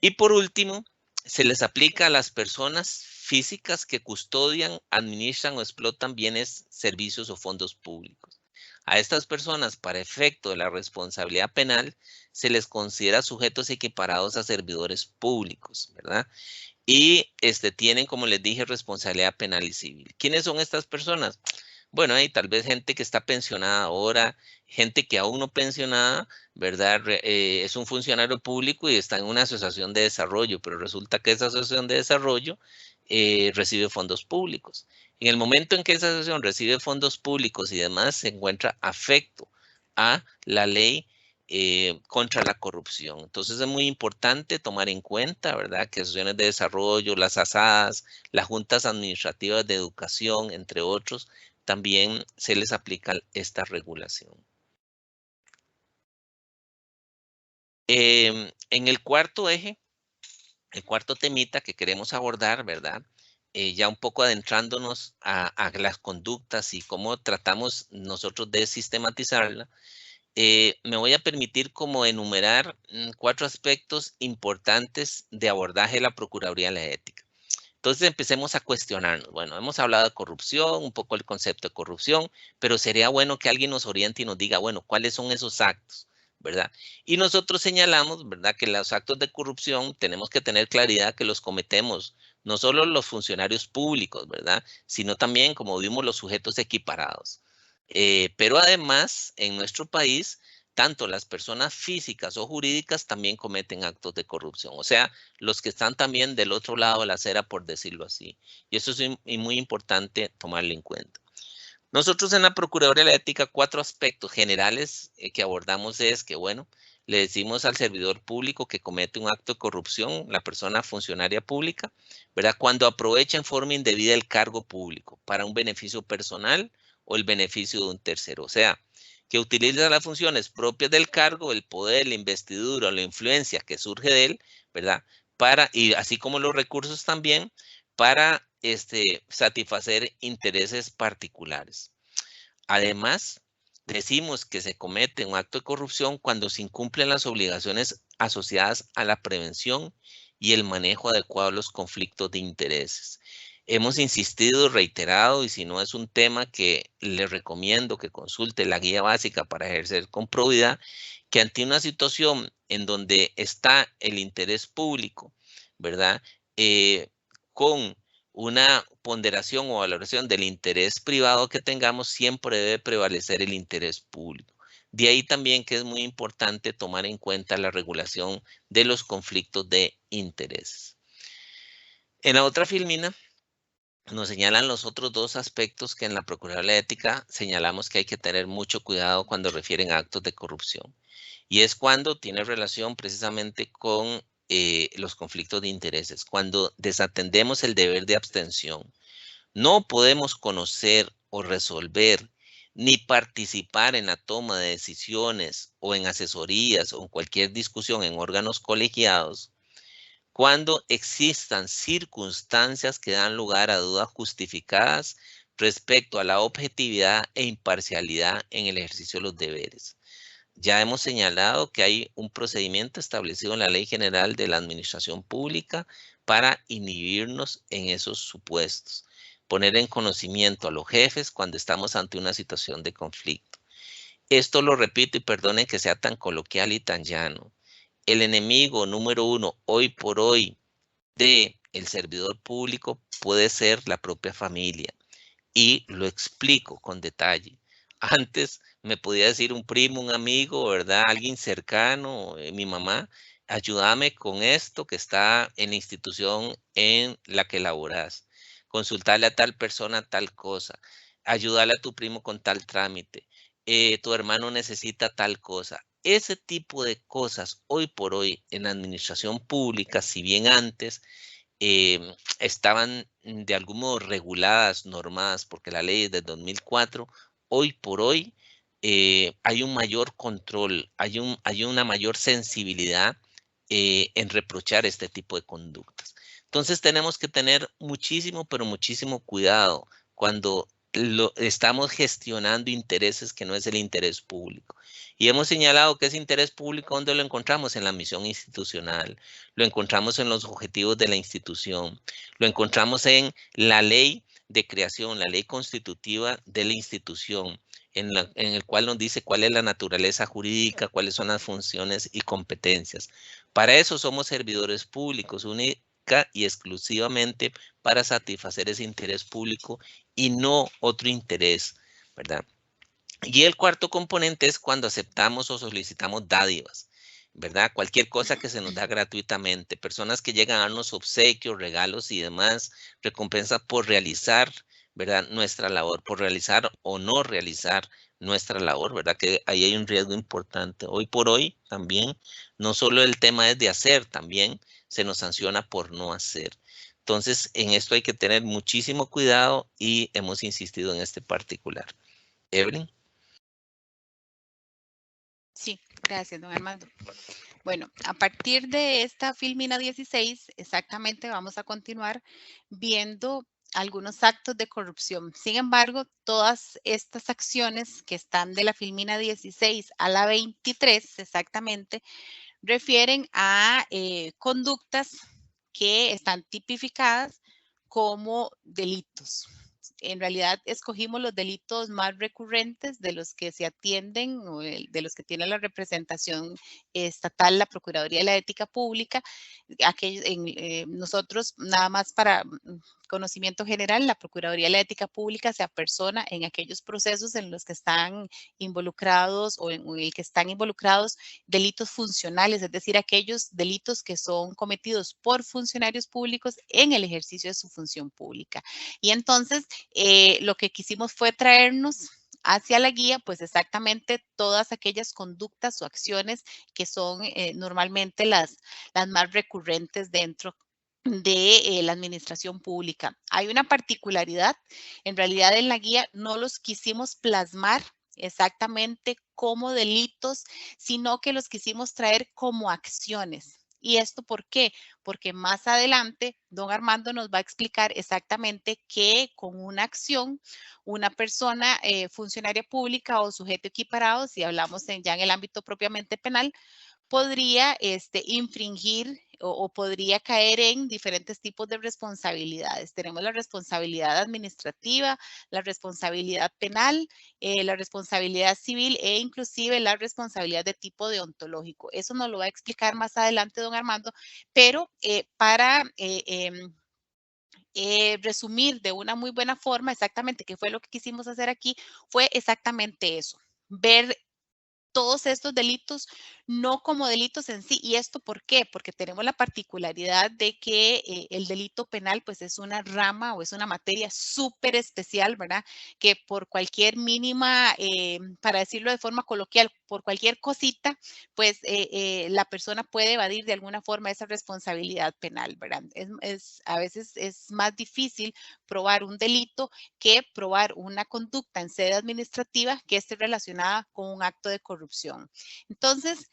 Y por último, se les aplica a las personas físicas que custodian, administran o explotan bienes, servicios o fondos públicos. A estas personas, para efecto de la responsabilidad penal, se les considera sujetos equiparados a servidores públicos, ¿verdad? Y tienen, como les dije, responsabilidad penal y civil. ¿Quiénes son estas personas? Bueno, hay tal vez gente que está pensionada ahora, gente que aún no pensionada, ¿verdad? Es un funcionario público y está en una asociación de desarrollo, pero resulta que esa asociación de desarrollo recibe fondos públicos. En el momento en que esa asociación recibe fondos públicos y demás, se encuentra afecto a la ley contra la corrupción. Entonces es muy importante tomar en cuenta, ¿verdad?, que asociaciones de desarrollo, las ASADs, las juntas administrativas de educación, entre otros, también se les aplica esta regulación. En el cuarto eje, el cuarto temita que queremos abordar, ¿verdad?, ya un poco adentrándonos a las conductas y cómo tratamos nosotros de sistematizarla, me voy a permitir como enumerar 4 aspectos importantes de abordaje de la Procuraduría de la Ética. Entonces empecemos a cuestionarnos. Bueno, hemos hablado de corrupción, un poco el concepto de corrupción, pero sería bueno que alguien nos oriente y nos diga, bueno, ¿cuáles son esos actos? ¿Verdad? Y nosotros señalamos, ¿verdad?, que los actos de corrupción tenemos que tener claridad que los cometemos no solo los funcionarios públicos, ¿verdad?, sino también, como vimos, los sujetos equiparados. Pero además, en nuestro país, tanto las personas físicas o jurídicas también cometen actos de corrupción. O sea, los que están también del otro lado de la acera, por decirlo así. Y eso es muy importante tomarlo en cuenta. Nosotros en la Procuraduría de la Ética, 4 aspectos generales que abordamos es que, bueno, le decimos al servidor público que comete un acto de corrupción, la persona funcionaria pública, ¿verdad?, cuando aprovecha en forma indebida el cargo público para un beneficio personal o el beneficio de un tercero. O sea, que utiliza las funciones propias del cargo, el poder, la investidura o la influencia que surge de él, ¿verdad?, y así como los recursos también, para satisfacer intereses particulares. Además, decimos que se comete un acto de corrupción cuando se incumplen las obligaciones asociadas a la prevención y el manejo adecuado de los conflictos de intereses. Hemos insistido, reiterado, y si no es un tema que le recomiendo que consulte la guía básica para ejercer con probidad, que ante una situación en donde está el interés público, ¿verdad?, con una ponderación o valoración del interés privado que tengamos, siempre debe prevalecer el interés público. De ahí también que es muy importante tomar en cuenta la regulación de los conflictos de intereses. En la otra filmina nos señalan los otros 2 aspectos que en la Procuraduría de Ética señalamos que hay que tener mucho cuidado cuando refieren a actos de corrupción. Y es cuando tiene relación precisamente con los conflictos de intereses, cuando desatendemos el deber de abstención. No podemos conocer o resolver ni participar en la toma de decisiones o en asesorías o en cualquier discusión en órganos colegiados cuando existan circunstancias que dan lugar a dudas justificadas respecto a la objetividad e imparcialidad en el ejercicio de los deberes. Ya hemos señalado que hay un procedimiento establecido en la Ley General de la Administración Pública para inhibirnos en esos supuestos. Poner en conocimiento a los jefes cuando estamos ante una situación de conflicto. Esto lo repito y perdonen que sea tan coloquial y tan llano. El enemigo número 1 hoy por hoy del servidor público puede ser la propia familia. Y lo explico con detalle. Antes me podía decir un primo, un amigo, ¿verdad?, alguien cercano, mi mamá, ayúdame con esto que está en la institución en la que laboras. Consultarle a tal persona tal cosa. Ayudarle a tu primo con tal trámite. Tu hermano necesita tal cosa. Ese tipo de cosas hoy por hoy en la administración pública, si bien antes estaban de algún modo reguladas, normadas, porque la ley es de 2004, hoy por hoy hay un mayor control, hay una mayor sensibilidad en reprochar este tipo de conductas. Entonces tenemos que tener muchísimo, pero muchísimo cuidado cuando estamos gestionando intereses que no es el interés público. Y hemos señalado que ese interés público, ¿dónde lo encontramos? En la misión institucional, lo encontramos en los objetivos de la institución, lo encontramos en la ley de creación, la ley constitutiva de la institución, en el cual nos dice cuál es la naturaleza jurídica, cuáles son las funciones y competencias. Para eso somos servidores públicos, única y exclusivamente para satisfacer ese interés público y no otro interés, ¿verdad? Y el cuarto componente es cuando aceptamos o solicitamos dádivas, ¿verdad? Cualquier cosa que se nos da gratuitamente, personas que llegan a darnos obsequios, regalos y demás, recompensas por realizar, ¿verdad? Nuestra labor, por realizar o no realizar nuestra labor, ¿verdad? Que ahí hay un riesgo importante. Hoy por hoy también, no solo el tema es de hacer, también se nos sanciona por no hacer. Entonces, en esto hay que tener muchísimo cuidado y hemos insistido en este particular. Evelyn. Sí, gracias, don Armando. Bueno, a partir de esta Filmina 16, exactamente vamos a continuar viendo algunos actos de corrupción. Sin embargo, todas estas acciones que están de la Filmina 16 a la 23, exactamente, refieren a conductas que están tipificadas como delitos. En realidad escogimos los delitos más recurrentes de los que se atienden o de los que tiene la representación estatal, la Procuraduría de la Ética Pública. Nosotros, nada más para conocimiento general, la Procuraduría de la Ética Pública se apersona en aquellos procesos en los que están involucrados o en el que están involucrados delitos funcionales, es decir, aquellos delitos que son cometidos por funcionarios públicos en el ejercicio de su función pública. Y entonces, lo que quisimos fue traernos hacia la guía, pues exactamente todas aquellas conductas o acciones que son normalmente las más recurrentes dentro de la administración pública. Hay una particularidad, en realidad en la guía no los quisimos plasmar exactamente como delitos, sino que los quisimos traer como acciones. ¿Y esto por qué? Porque más adelante don Armando nos va a explicar exactamente que con una acción, una persona funcionaria pública o sujeto equiparado, si hablamos ya en el ámbito propiamente penal, podría infringir o podría caer en diferentes tipos de responsabilidades. Tenemos la responsabilidad administrativa, la responsabilidad penal, la responsabilidad civil e inclusive la responsabilidad de tipo deontológico. Eso nos lo va a explicar más adelante don Armando, pero para resumir de una muy buena forma exactamente qué fue lo que quisimos hacer aquí, fue exactamente eso, ver todos estos delitos no como delitos en sí. ¿Y esto por qué? Porque tenemos la particularidad de que el delito penal pues es una rama o es una materia súper especial, ¿verdad? Que por cualquier mínima, para decirlo de forma coloquial, por cualquier cosita, pues la persona puede evadir de alguna forma esa responsabilidad penal, ¿verdad? A veces es más difícil probar un delito que probar una conducta en sede administrativa que esté relacionada con un acto de corrupción. Entonces,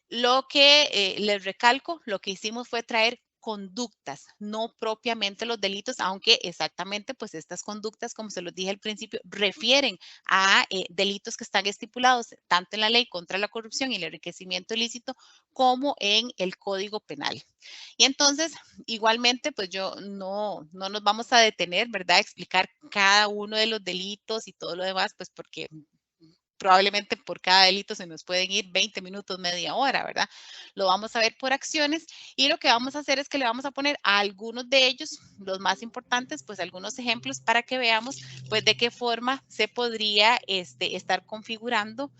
lo que les recalco, lo que hicimos fue traer conductas, no propiamente los delitos, aunque exactamente pues estas conductas, como se los dije al principio, refieren a delitos que están estipulados tanto en la ley contra la corrupción y el enriquecimiento ilícito como en el Código Penal. Y entonces, igualmente, pues no nos vamos a detener, ¿verdad? A explicar cada uno de los delitos y todo lo demás, pues porque probablemente por cada delito se nos pueden ir 20 minutos, media hora, ¿verdad? Lo vamos a ver por acciones y lo que vamos a hacer es que le vamos a poner a algunos de ellos, los más importantes, pues algunos ejemplos para que veamos pues de qué forma se podría estar configurando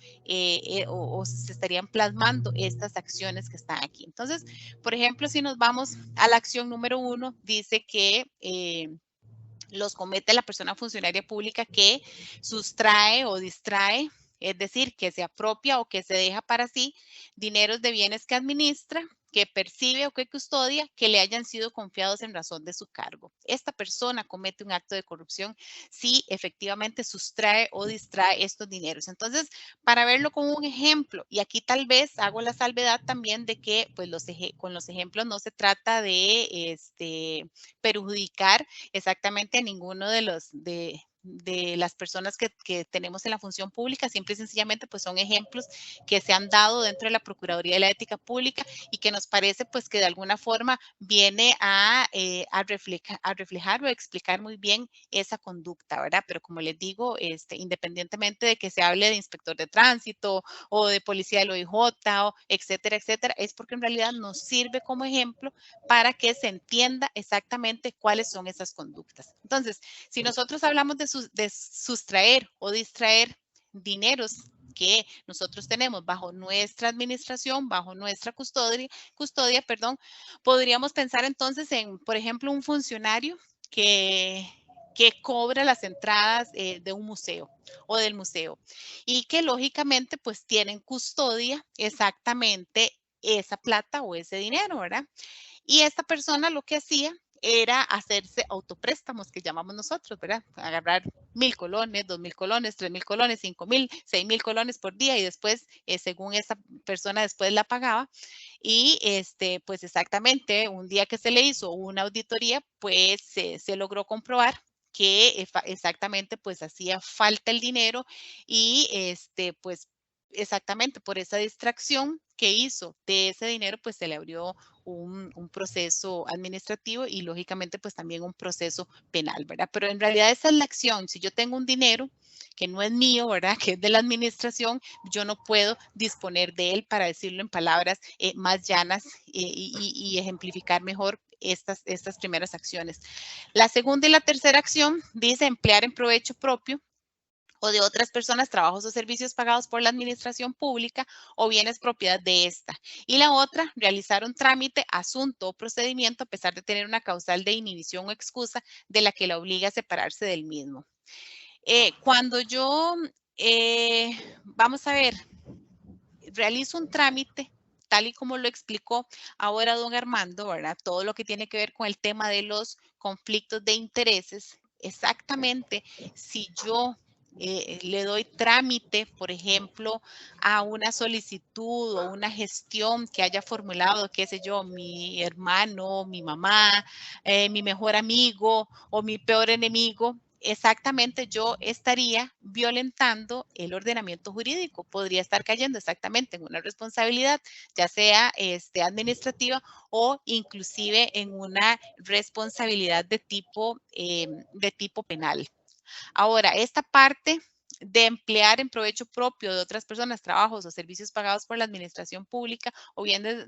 o se estarían plasmando estas acciones que están aquí. Entonces, por ejemplo, si nos vamos a la acción número 1, dice que los comete la persona funcionaria pública que sustrae o distrae, es decir, que se apropia o que se deja para sí dineros de bienes que administra que percibe o que custodia que le hayan sido confiados en razón de su cargo. Esta persona comete un acto de corrupción si efectivamente sustrae o distrae estos dineros. Entonces, para verlo con un ejemplo, y aquí tal vez hago la salvedad también de que pues con los ejemplos no se trata de perjudicar exactamente a ninguno de las personas que tenemos en la función pública, simple y sencillamente pues son ejemplos que se han dado dentro de la Procuraduría de la Ética Pública y que nos parece pues que de alguna forma viene a reflejar o explicar muy bien esa conducta, ¿verdad? Pero como les digo, independientemente de que se hable de inspector de tránsito o de policía del OIJ, o etcétera, etcétera, es porque en realidad nos sirve como ejemplo para que se entienda exactamente cuáles son esas conductas. Entonces, si nosotros hablamos de sustraer o distraer dineros que nosotros tenemos bajo nuestra administración, bajo nuestra custodia, podríamos pensar entonces en, por ejemplo, un funcionario que cobra las entradas de un museo o del museo y que lógicamente pues tienen custodia exactamente esa plata o ese dinero, ¿verdad? Y esta persona lo que hacía era hacerse autopréstamos, que llamamos nosotros, ¿verdad? Agarrar 1,000 colones, 2,000 colones, 3,000 colones, 5,000, 6,000 colones por día y después, según esa persona, después la pagaba. Y pues exactamente, un día que se le hizo una auditoría, pues se logró comprobar que exactamente pues hacía falta el dinero y pues exactamente por esa distracción que hizo de ese dinero, pues se le abrió un proceso administrativo y lógicamente pues también un proceso penal, ¿verdad? Pero en realidad esa es la acción. Si yo tengo un dinero que no es mío, ¿verdad? Que es de la administración, yo no puedo disponer de él, para decirlo en palabras más llanas y ejemplificar mejor estas primeras acciones. La segunda y la tercera acción dice emplear en provecho propio o de otras personas trabajos o servicios pagados por la administración pública o bienes propiedad de esta. Y la otra, realizar un trámite, asunto o procedimiento a pesar de tener una causal de inhibición o excusa de la que la obliga a separarse del mismo. Cuando yo, vamos a ver, realizo un trámite, tal y como lo explicó ahora don Armando, ¿verdad? Todo lo que tiene que ver con el tema de los conflictos de intereses, exactamente si yo le doy trámite, por ejemplo, a una solicitud o una gestión que haya formulado, qué sé yo, mi hermano, mi mamá, mi mejor amigo o mi peor enemigo, exactamente yo estaría violentando el ordenamiento jurídico. Podría estar cayendo exactamente en una responsabilidad, ya sea administrativa o inclusive en una responsabilidad de tipo penal. Ahora, esta parte de emplear en provecho propio de otras personas trabajos o servicios pagados por la administración pública o bienes,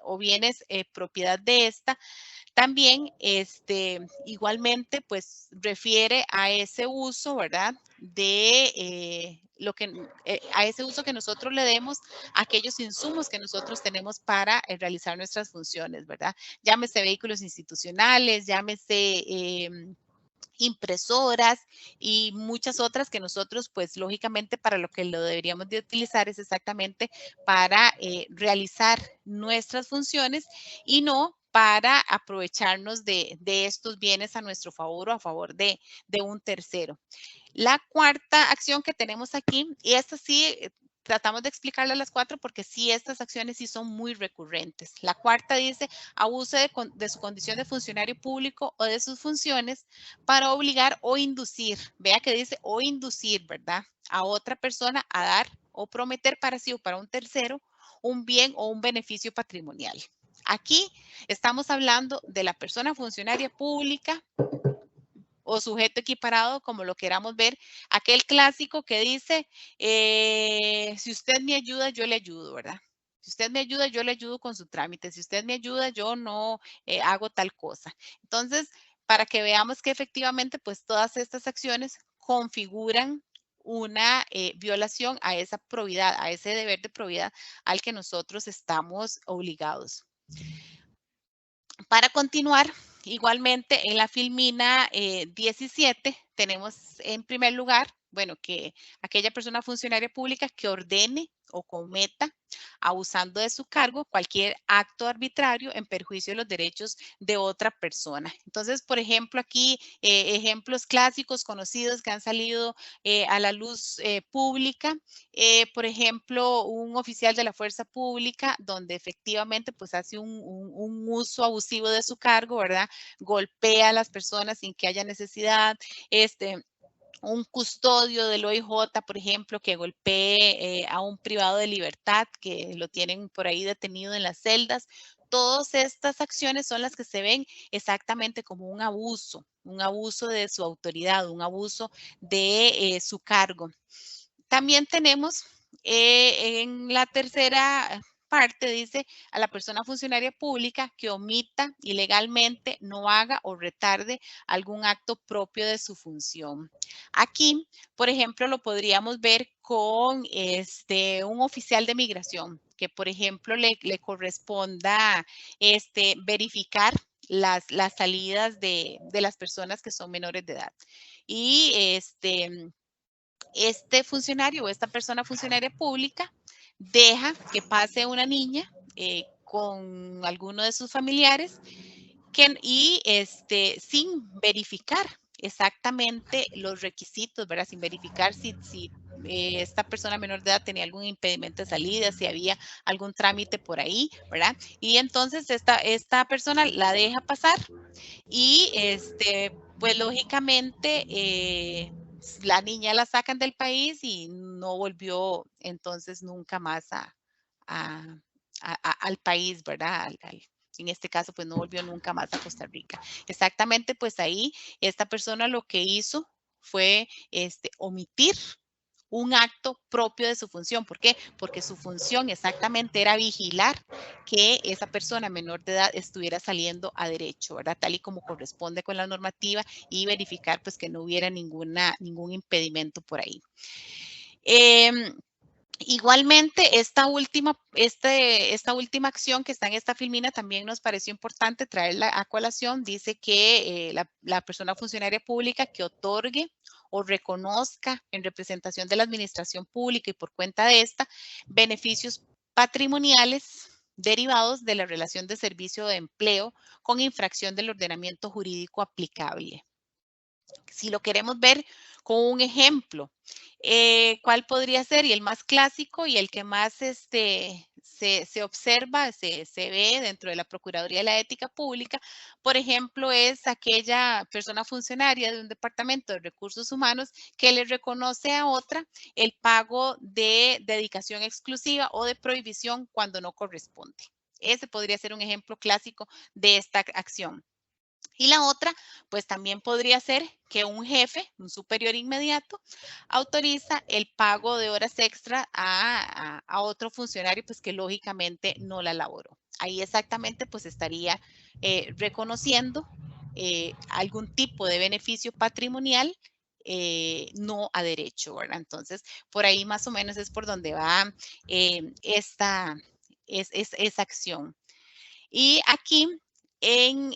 o bienes propiedad de esta, también, igualmente, pues refiere a ese uso, ¿verdad? De a ese uso que nosotros le demos a aquellos insumos que nosotros tenemos para realizar nuestras funciones, ¿verdad? Llámese vehículos institucionales, llámese impresoras y muchas otras que nosotros, pues lógicamente para lo que lo deberíamos de utilizar es exactamente para realizar nuestras funciones y no para aprovecharnos de estos bienes a nuestro favor o a favor de un tercero. La cuarta acción que tenemos aquí, y esta sí tratamos de explicarle las cuatro porque sí, estas acciones sí son muy recurrentes. La cuarta dice abuso de su condición de funcionario público o de sus funciones para obligar o inducir, vea que dice o inducir, ¿verdad? A otra persona a dar o prometer para sí o para un tercero un bien o un beneficio patrimonial. Aquí estamos hablando de la persona funcionaria pública o sujeto equiparado, como lo queramos ver, aquel clásico que dice, si usted me ayuda, yo le ayudo, ¿verdad? Si usted me ayuda, yo le ayudo con su trámite. Si usted me ayuda, yo no hago tal cosa. Entonces, para que veamos que efectivamente, pues todas estas acciones configuran una violación a esa probidad, a ese deber de probidad al que nosotros estamos obligados. Para continuar, igualmente en la filmina 17 tenemos en primer lugar, bueno, que aquella persona funcionaria pública que ordene o cometa, abusando de su cargo, cualquier acto arbitrario en perjuicio de los derechos de otra persona. Entonces, por ejemplo, aquí ejemplos clásicos conocidos que han salido a la luz pública, por ejemplo, un oficial de la fuerza pública donde efectivamente pues hace un uso abusivo de su cargo, ¿verdad? Golpea a las personas sin que haya necesidad, un custodio del OIJ, por ejemplo, que golpee a un privado de libertad, que lo tienen por ahí detenido en las celdas. Todas estas acciones son las que se ven exactamente como un abuso de su autoridad, un abuso de su cargo. También tenemos en la tercera parte, dice, a la persona funcionaria pública que omita ilegalmente, no haga o retarde algún acto propio de su función. Aquí, por ejemplo, lo podríamos ver con un oficial de migración, que por ejemplo le corresponda verificar las salidas de las personas que son menores de edad. Y este funcionario o esta persona funcionaria pública deja que pase una niña con alguno de sus familiares y sin verificar exactamente los requisitos, ¿verdad? Sin verificar si esta persona menor de edad tenía algún impedimento de salida, si había algún trámite por ahí, ¿verdad? Y entonces esta persona la deja pasar y pues lógicamente la niña la sacan del país y no volvió entonces nunca más al país, ¿verdad? En este caso, pues no volvió nunca más a Costa Rica. Exactamente, pues ahí esta persona lo que hizo fue omitir un acto propio de su función. ¿Por qué? Porque su función exactamente era vigilar que esa persona menor de edad estuviera saliendo a derecho, ¿verdad? Tal y como corresponde con la normativa y verificar pues que no hubiera ningún impedimento por ahí. Igualmente, esta última acción que está en esta filmina también nos pareció importante traerla a colación. Dice que la persona funcionaria pública que otorgue o reconozca en representación de la administración pública y por cuenta de esta beneficios patrimoniales derivados de la relación de servicio de empleo con infracción del ordenamiento jurídico aplicable. Si lo queremos ver con un ejemplo, ¿cuál podría ser? Y el más clásico y el que más se observa, se ve dentro de la Procuraduría de la Ética Pública, por ejemplo, es aquella persona funcionaria de un departamento de recursos humanos que le reconoce a otra el pago de dedicación exclusiva o de prohibición cuando no corresponde. Ese podría ser un ejemplo clásico de esta acción. Y la otra, pues también podría ser que un jefe, un superior inmediato, autoriza el pago de horas extra a otro funcionario, pues que lógicamente no la laboró. Ahí exactamente pues estaría reconociendo algún tipo de beneficio patrimonial no a derecho, ¿verdad? Entonces, por ahí más o menos es por donde va esa acción. Y aquí en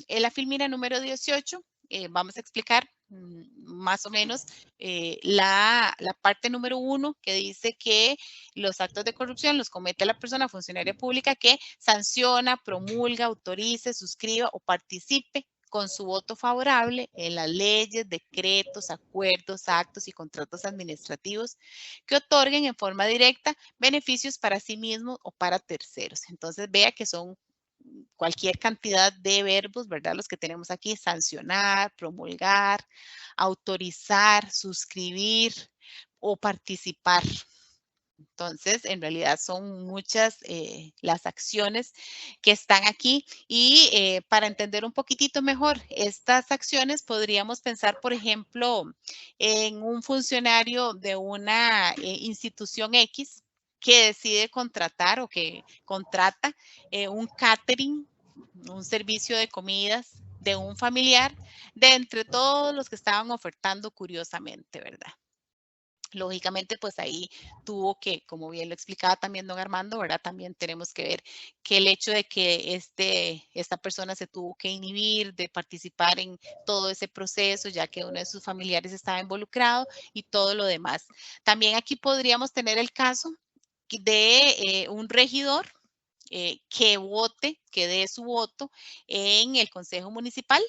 la filmina número 18 vamos a explicar más o menos la parte número 1 que dice que los actos de corrupción los comete la persona funcionaria pública que sanciona, promulga, autorice, suscriba o participe con su voto favorable en las leyes, decretos, acuerdos, actos y contratos administrativos que otorguen en forma directa beneficios para sí mismos o para terceros. Entonces, vea que son cualquier cantidad de verbos, ¿verdad? Los que tenemos aquí, sancionar, promulgar, autorizar, suscribir o participar. Entonces, en realidad son muchas las acciones que están aquí y para entender un poquitito mejor estas acciones podríamos pensar, por ejemplo, en un funcionario de una institución X que decide contratar o que contrata un catering, un servicio de comidas de un familiar de entre todos los que estaban ofertando curiosamente, ¿verdad? Lógicamente, pues ahí tuvo que, como bien lo explicaba también don Armando, ¿verdad? También tenemos que ver que el hecho de que esta persona se tuvo que inhibir de participar en todo ese proceso, ya que uno de sus familiares estaba involucrado y todo lo demás. También aquí podríamos tener el caso de un regidor que vote, que dé su voto en el Consejo Municipal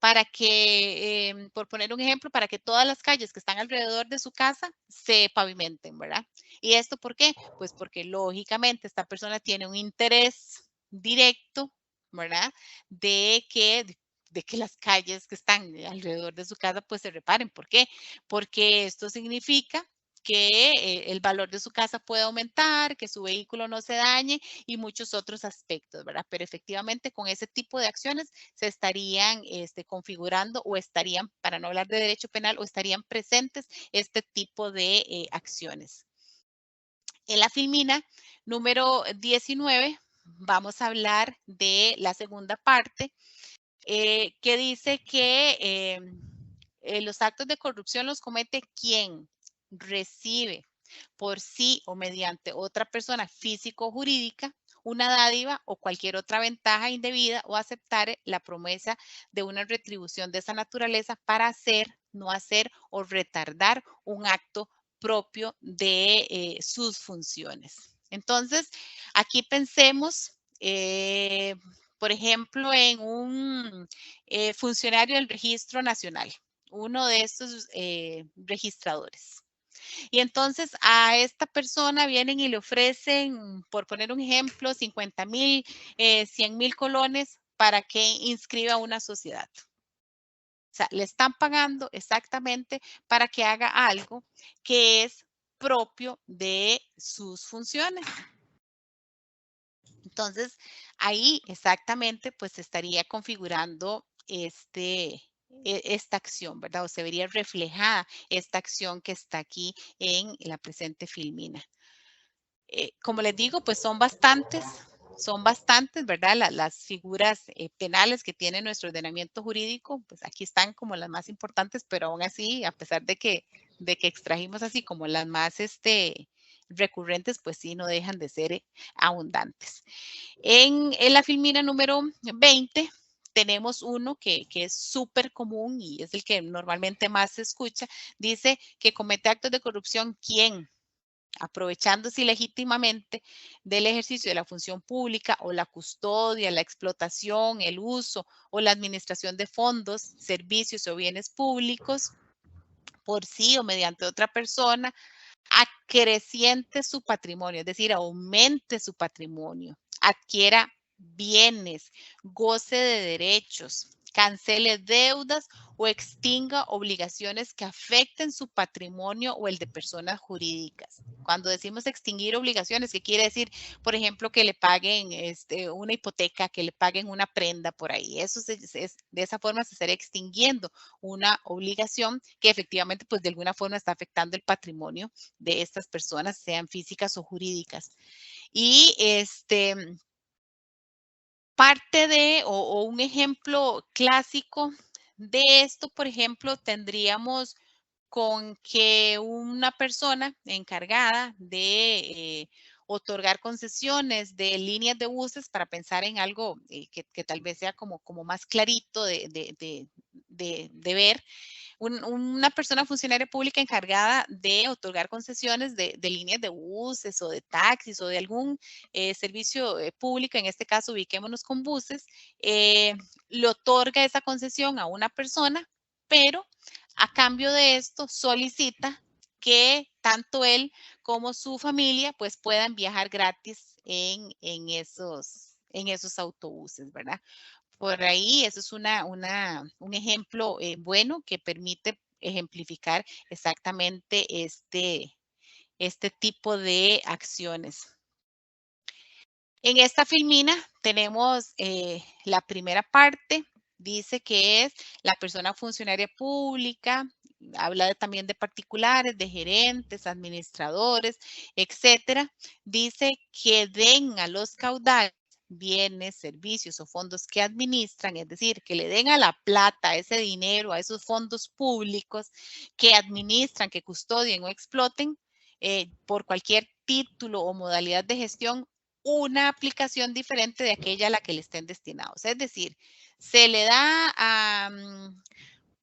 para que, por poner un ejemplo, para que todas las calles que están alrededor de su casa se pavimenten, ¿verdad? ¿Y esto por qué? Pues porque lógicamente esta persona tiene un interés directo, ¿verdad? De que las calles que están alrededor de su casa pues se reparen. ¿Por qué? Porque esto significa que el valor de su casa puede aumentar, que su vehículo no se dañe y muchos otros aspectos, ¿verdad? Pero efectivamente con ese tipo de acciones se estarían configurando o estarían, para no hablar de derecho penal, o estarían presentes este tipo de acciones. En la filmina número 19 vamos a hablar de la segunda parte que dice que los actos de corrupción los comete quien recibe por sí o mediante otra persona físico o jurídica una dádiva o cualquier otra ventaja indebida o aceptar la promesa de una retribución de esa naturaleza para hacer, no hacer o retardar un acto propio de sus funciones. Entonces, aquí pensemos, por ejemplo, en un funcionario del Registro Nacional, uno de estos registradores. Y entonces a esta persona vienen y le ofrecen, por poner un ejemplo, 50,000, 100,000 colones para que inscriba una sociedad. O sea, le están pagando exactamente para que haga algo que es propio de sus funciones. Entonces, ahí exactamente pues se estaría configurando esta acción, ¿verdad? O se vería reflejada esta acción que está aquí en la presente filmina. Como les digo, pues son bastantes, ¿verdad? Las figuras penales que tiene nuestro ordenamiento jurídico, pues aquí están como las más importantes, pero aún así, a pesar de que extrajimos así como las más recurrentes, pues sí, no dejan de ser abundantes. En la filmina número 20 tenemos uno que es súper común y es el que normalmente más se escucha. Dice que comete actos de corrupción ¿quién? Aprovechándose ilegítimamente del ejercicio de la función pública o la custodia, la explotación, el uso o la administración de fondos, servicios o bienes públicos por sí o mediante otra persona, acreciente su patrimonio, es decir, aumente su patrimonio, adquiera bienes, goce de derechos, cancele deudas o extinga obligaciones que afecten su patrimonio o el de personas jurídicas. Cuando decimos extinguir obligaciones, ¿qué quiere decir? Por ejemplo, que le paguen una hipoteca, que le paguen una prenda por ahí. Eso de esa forma se estaría extinguiendo una obligación que efectivamente, pues de alguna forma está afectando el patrimonio de estas personas, sean físicas o jurídicas. Y parte de, o un ejemplo clásico de esto, por ejemplo, tendríamos con que una persona encargada de otorgar concesiones de líneas de buses, para pensar en algo que tal vez sea como más clarito de ver, una persona funcionaria pública encargada de otorgar concesiones de líneas de buses o de taxis o de algún servicio público, en este caso ubiquémonos con buses, le otorga esa concesión a una persona, pero a cambio de esto solicita que tanto él como su familia pues puedan viajar gratis en esos autobuses, ¿verdad? Por ahí, eso es un ejemplo bueno que permite ejemplificar exactamente este tipo de acciones. En esta filmina tenemos la primera parte, dice que es la persona funcionaria pública, habla también de particulares, de gerentes, administradores, etcétera. Dice que den a los caudales bienes, servicios o fondos que administran, es decir, que le den a la plata, ese dinero, a esos fondos públicos que administran, que custodien o exploten por cualquier título o modalidad de gestión, una aplicación diferente de aquella a la que le estén destinados. Es decir, se le da a,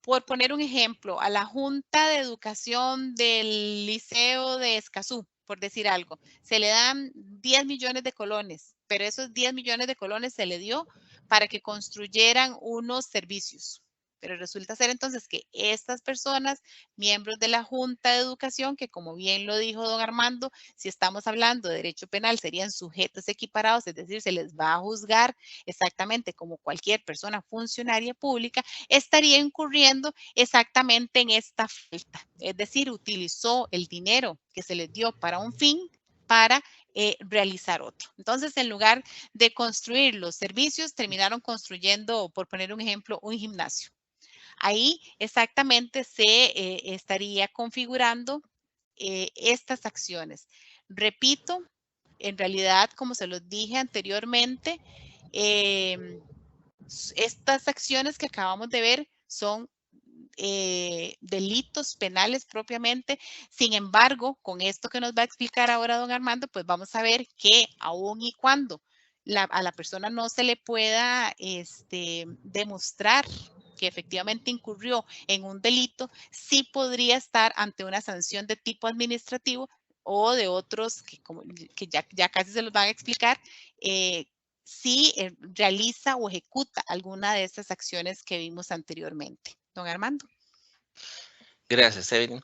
por poner un ejemplo, a la Junta de Educación del Liceo de Escazú, por decir algo, se le dan 10 millones de colones, pero esos 10 millones de colones se le dio para que construyeran unos servicios. Pero resulta ser entonces que estas personas, miembros de la Junta de Educación, que como bien lo dijo don Armando, si estamos hablando de derecho penal, serían sujetos equiparados, es decir, se les va a juzgar exactamente como cualquier persona funcionaria pública, estaría incurriendo exactamente en esta falta. Es decir, utilizó el dinero que se les dio para un fin para realizar otro. Entonces, en lugar de construir los servicios, terminaron construyendo, por poner un ejemplo, un gimnasio. Ahí exactamente se estaría configurando estas acciones. Repito, en realidad, como se los dije anteriormente, estas acciones que acabamos de ver son delitos penales propiamente. Sin embargo, con esto que nos va a explicar ahora don Armando, pues vamos a ver que aun y cuando a la persona no se le pueda demostrar que efectivamente incurrió en un delito, sí podría estar ante una sanción de tipo administrativo o de otros que ya casi se los van a explicar, si realiza o ejecuta alguna de estas acciones que vimos anteriormente. Don Armando. Gracias, Evelyn.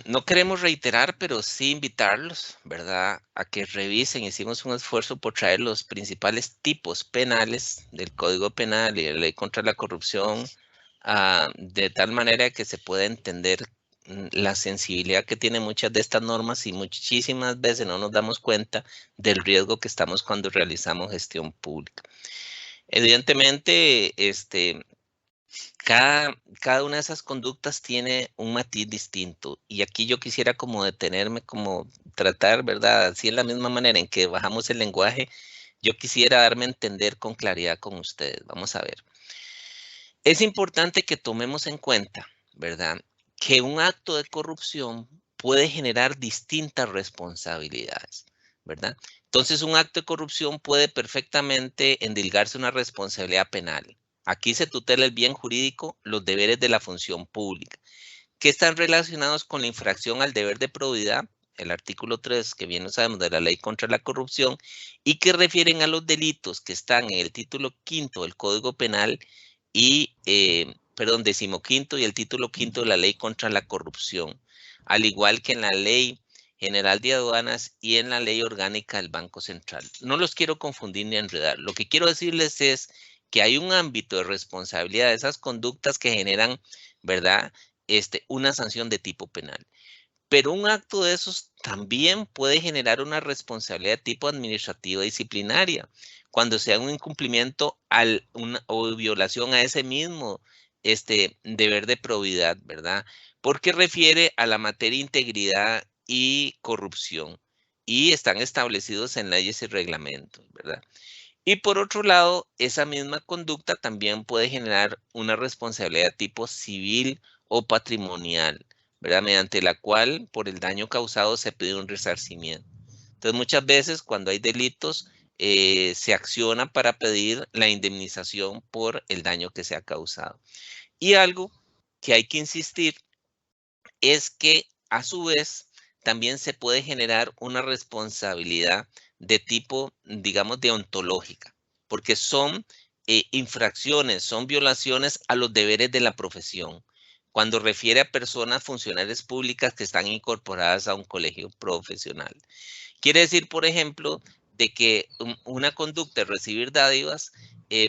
No queremos reiterar, pero sí invitarlos, ¿verdad?, a que revisen. Hicimos un esfuerzo por traer los principales tipos penales del Código Penal y de la Ley contra la Corrupción, de tal manera que se pueda entender la sensibilidad que tienen muchas de estas normas y muchísimas veces no nos damos cuenta del riesgo que estamos cuando realizamos gestión pública. Evidentemente, cada una de esas conductas tiene un matiz distinto y aquí yo quisiera como detenerme, como tratar, ¿verdad? Así en la misma manera en que bajamos el lenguaje, yo quisiera darme a entender con claridad con ustedes. Vamos a ver. Es importante que tomemos en cuenta, ¿verdad?, que un acto de corrupción puede generar distintas responsabilidades, ¿verdad? Entonces, un acto de corrupción puede perfectamente endilgarse una responsabilidad penal. Aquí se tutela el bien jurídico, los deberes de la función pública, que están relacionados con la infracción al deber de probidad, el artículo 3, que bien lo sabemos, de la Ley contra la Corrupción, y que refieren a los delitos que están en el título 5 del Código Penal y, perdón, 15º y el título 5 de la Ley contra la Corrupción, al igual que en la Ley General de Aduanas y en la Ley Orgánica del Banco Central. No los quiero confundir ni enredar. Lo que quiero decirles es que hay un ámbito de responsabilidad de esas conductas que generan, ¿verdad?, una sanción de tipo penal. Pero un acto de esos también puede generar una responsabilidad de tipo administrativa disciplinaria cuando sea un incumplimiento o violación a ese mismo deber de probidad, ¿verdad? Porque refiere a la materia integridad y corrupción y están establecidos en leyes y reglamentos, ¿verdad? Y por otro lado, esa misma conducta también puede generar una responsabilidad de tipo civil o patrimonial, ¿verdad?, mediante la cual por el daño causado se pide un resarcimiento. Entonces, muchas veces cuando hay delitos, se acciona para pedir la indemnización por el daño que se ha causado. Y algo que hay que insistir es que a su vez también se puede generar una responsabilidad de tipo, digamos, deontológica, porque son infracciones, son violaciones a los deberes de la profesión, cuando refiere a personas funcionarias públicas que están incorporadas a un colegio profesional. Quiere decir, por ejemplo, de que una conducta de recibir dádivas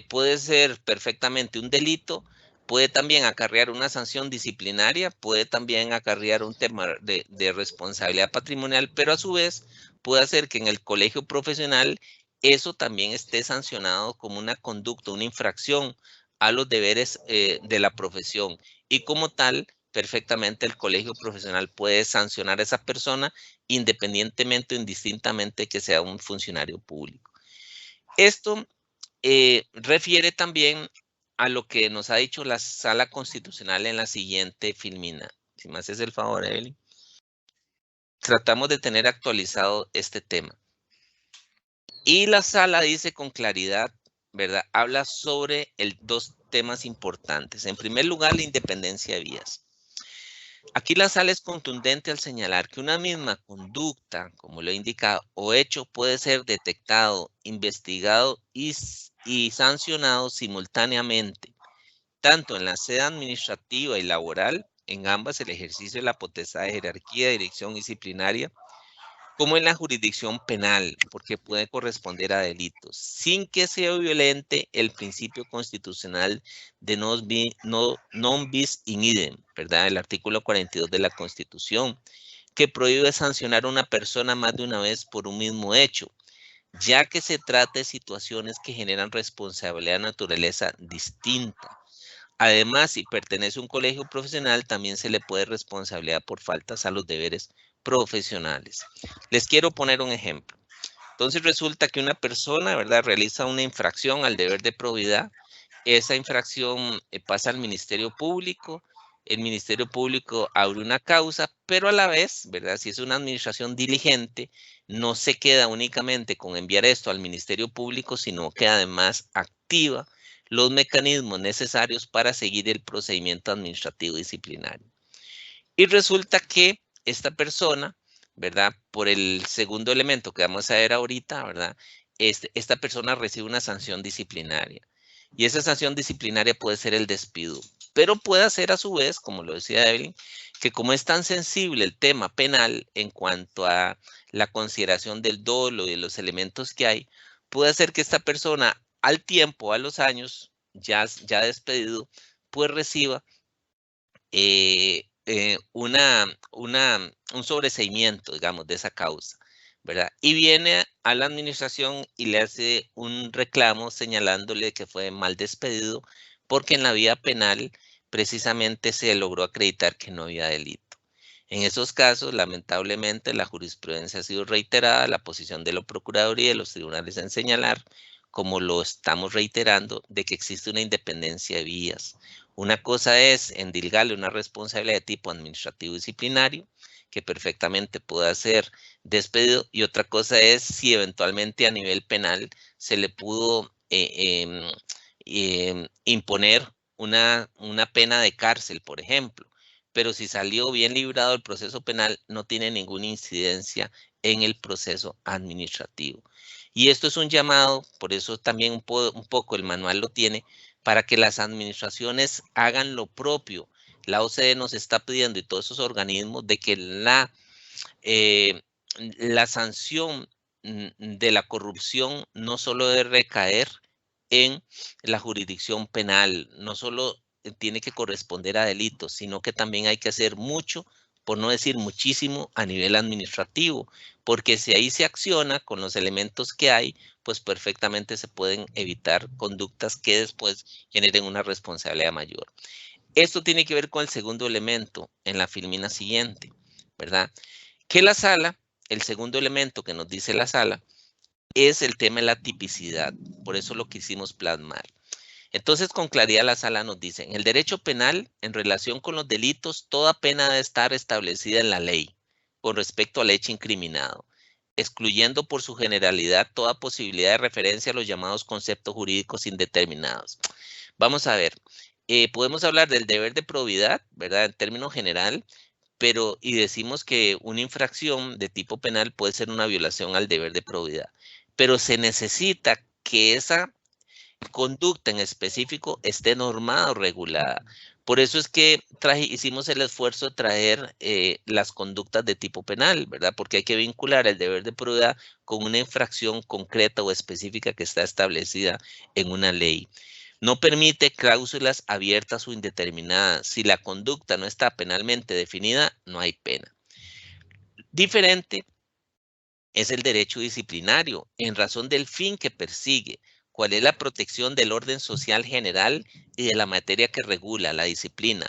puede ser perfectamente un delito, puede también acarrear una sanción disciplinaria, puede también acarrear un tema de responsabilidad patrimonial, pero a su vez puede hacer que en el colegio profesional eso también esté sancionado como una conducta, una infracción a los deberes de la profesión y como tal perfectamente el colegio profesional puede sancionar a esa persona independientemente o indistintamente que sea un funcionario público. Esto refiere también a lo que nos ha dicho la Sala Constitucional en la siguiente filmina. Si me haces el favor, Evelyn. Tratamos de tener actualizado este tema. Y la sala dice con claridad, ¿verdad? Habla sobre dos temas importantes. En primer lugar, la independencia de vías. Aquí la sala es contundente al señalar que una misma conducta, como lo he indicado, o hecho puede ser detectado, investigado y sancionado simultáneamente, tanto en la sede administrativa y laboral, en ambas el ejercicio de la potestad de jerarquía, dirección disciplinaria, como en la jurisdicción penal, porque puede corresponder a delitos, sin que se violente el principio constitucional de non bis in idem, ¿verdad? El artículo 42 de la Constitución, que prohíbe sancionar a una persona más de una vez por un mismo hecho, ya que se trata de situaciones que generan responsabilidad de naturaleza distinta. Además, si pertenece a un colegio profesional, también se le puede responsabilidad por faltas a los deberes profesionales. Les quiero poner un ejemplo. Entonces resulta que una persona, ¿verdad?, realiza una infracción al deber de probidad. Esa infracción pasa al Ministerio Público. El Ministerio Público abre una causa, pero a la vez, ¿verdad?, si es una administración diligente, no se queda únicamente con enviar esto al Ministerio Público, sino que además activa los mecanismos necesarios para seguir el procedimiento administrativo disciplinario. Y resulta que esta persona, ¿verdad? Por el segundo elemento que vamos a ver ahorita, ¿verdad? Esta persona recibe una sanción disciplinaria. Y esa sanción disciplinaria puede ser el despido. Pero puede ser a su vez, como lo decía Evelyn, que como es tan sensible el tema penal en cuanto a la consideración del dolo y de los elementos que hay, puede ser que esta persona al tiempo, a los años, ya despedido, pues reciba un sobreseimiento, digamos, de esa causa, ¿verdad? Y viene a la administración y le hace un reclamo señalándole que fue mal despedido porque en la vía penal precisamente se logró acreditar que no había delito. En esos casos, lamentablemente, la jurisprudencia ha sido reiterada, la posición de la Procuraduría y de los tribunales en señalar, como lo estamos reiterando, de que existe una independencia de vías. Una cosa es endilgarle una responsabilidad de tipo administrativo disciplinario, que perfectamente pueda ser despedido, y otra cosa es si eventualmente a nivel penal se le pudo imponer una pena de cárcel, por ejemplo. Pero si salió bien librado del proceso penal, no tiene ninguna incidencia en el proceso administrativo. Y esto es un llamado, por eso también un poco el manual lo tiene, para que las administraciones hagan lo propio. La OCDE nos está pidiendo y todos esos organismos de que la sanción de la corrupción no solo debe recaer en la jurisdicción penal, no solo tiene que corresponder a delitos, sino que también hay que hacer mucho, por no decir muchísimo, a nivel administrativo, porque si ahí se acciona con los elementos que hay, pues perfectamente se pueden evitar conductas que después generen una responsabilidad mayor. Esto tiene que ver con el segundo elemento en la filmina siguiente, ¿verdad? Que la sala, el segundo elemento que nos dice la sala, es el tema de la tipicidad. Por eso lo quisimos plasmar. Entonces, con claridad la sala nos dice, en el derecho penal, en relación con los delitos, toda pena debe estar establecida en la ley con respecto al hecho incriminado, excluyendo por su generalidad toda posibilidad de referencia a los llamados conceptos jurídicos indeterminados. Vamos a ver, podemos hablar del deber de probidad, ¿verdad? En términos general, y decimos que una infracción de tipo penal puede ser una violación al deber de probidad, pero se necesita que esa conducta en específico esté normada o regulada. Por eso es que hicimos el esfuerzo de traer las conductas de tipo penal, ¿verdad? Porque hay que vincular el deber de probidad con una infracción concreta o específica que está establecida en una ley. No permite cláusulas abiertas o indeterminadas. Si la conducta no está penalmente definida, no hay pena. Diferente es el derecho disciplinario en razón del fin que persigue, cuál es la protección del orden social general y de la materia que regula la disciplina,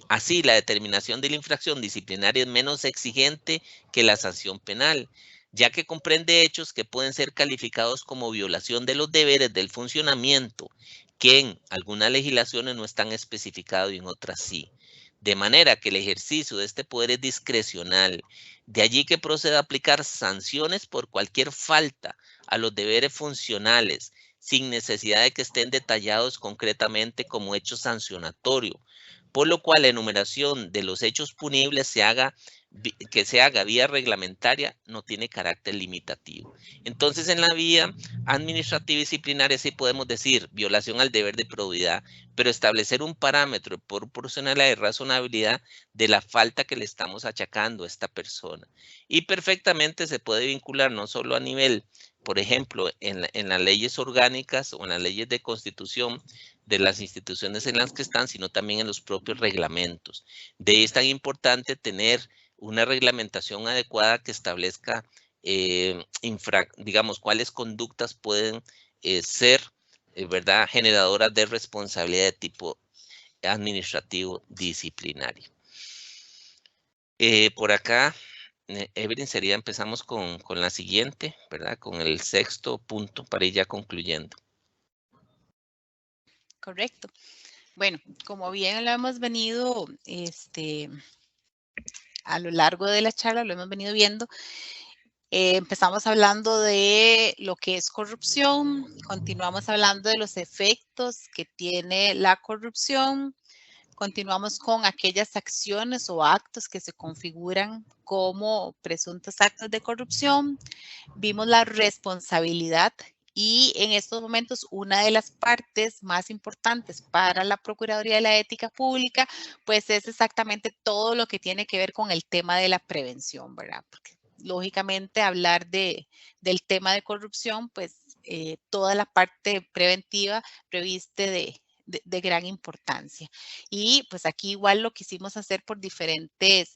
Así, la determinación de la infracción disciplinaria es menos exigente que la sanción penal, ya que comprende hechos que pueden ser calificados como violación de los deberes del funcionamiento, que en algunas legislaciones no están especificados y en otras sí. De manera que el ejercicio de este poder es discrecional. De allí que proceda a aplicar sanciones por cualquier falta a los deberes funcionales, sin necesidad de que estén detallados concretamente como hecho sancionatorio, por lo cual la enumeración de los hechos punibles que se haga vía reglamentaria no tiene carácter limitativo. Entonces, en la vía administrativa y disciplinaria sí podemos decir violación al deber de probidad, pero establecer un parámetro de proporcionalidad y razonabilidad de la falta que le estamos achacando a esta persona. Y perfectamente se puede vincular no solo a nivel, por ejemplo, en las leyes orgánicas o en las leyes de constitución de las instituciones en las que están, sino también en los propios reglamentos. De ahí es tan importante tener una reglamentación adecuada que establezca, digamos, cuáles conductas pueden ser, ¿verdad?, generadoras de responsabilidad de tipo administrativo disciplinario. Por acá, Evelyn, empezamos con la siguiente, ¿verdad?, con el 6º punto para ir ya concluyendo. Correcto. Bueno, como bien lo hemos venido a lo largo de la charla, lo hemos venido viendo, empezamos hablando de lo que es corrupción, continuamos hablando de los efectos que tiene la corrupción, continuamos con aquellas acciones o actos que se configuran como presuntos actos de corrupción, vimos la responsabilidad. Y en estos momentos, una de las partes más importantes para la Procuraduría de la Ética Pública, pues es exactamente todo lo que tiene que ver con el tema de la prevención, ¿verdad? Porque lógicamente hablar del tema de corrupción, pues toda la parte preventiva reviste de gran importancia. Y pues aquí igual lo quisimos hacer por diferentes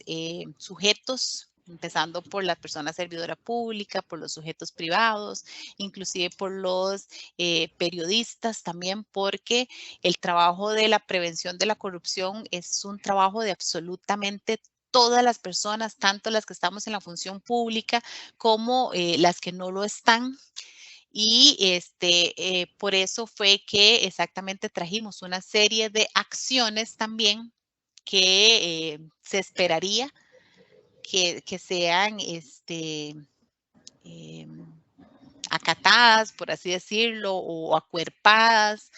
sujetos, empezando por la persona servidora pública, por los sujetos privados, inclusive por los periodistas también, porque el trabajo de la prevención de la corrupción es un trabajo de absolutamente todas las personas, tanto las que estamos en la función pública como las que no lo están. Y por eso fue que exactamente trajimos una serie de acciones también que se esperaría que sean acatadas, por así decirlo, o acuerpadas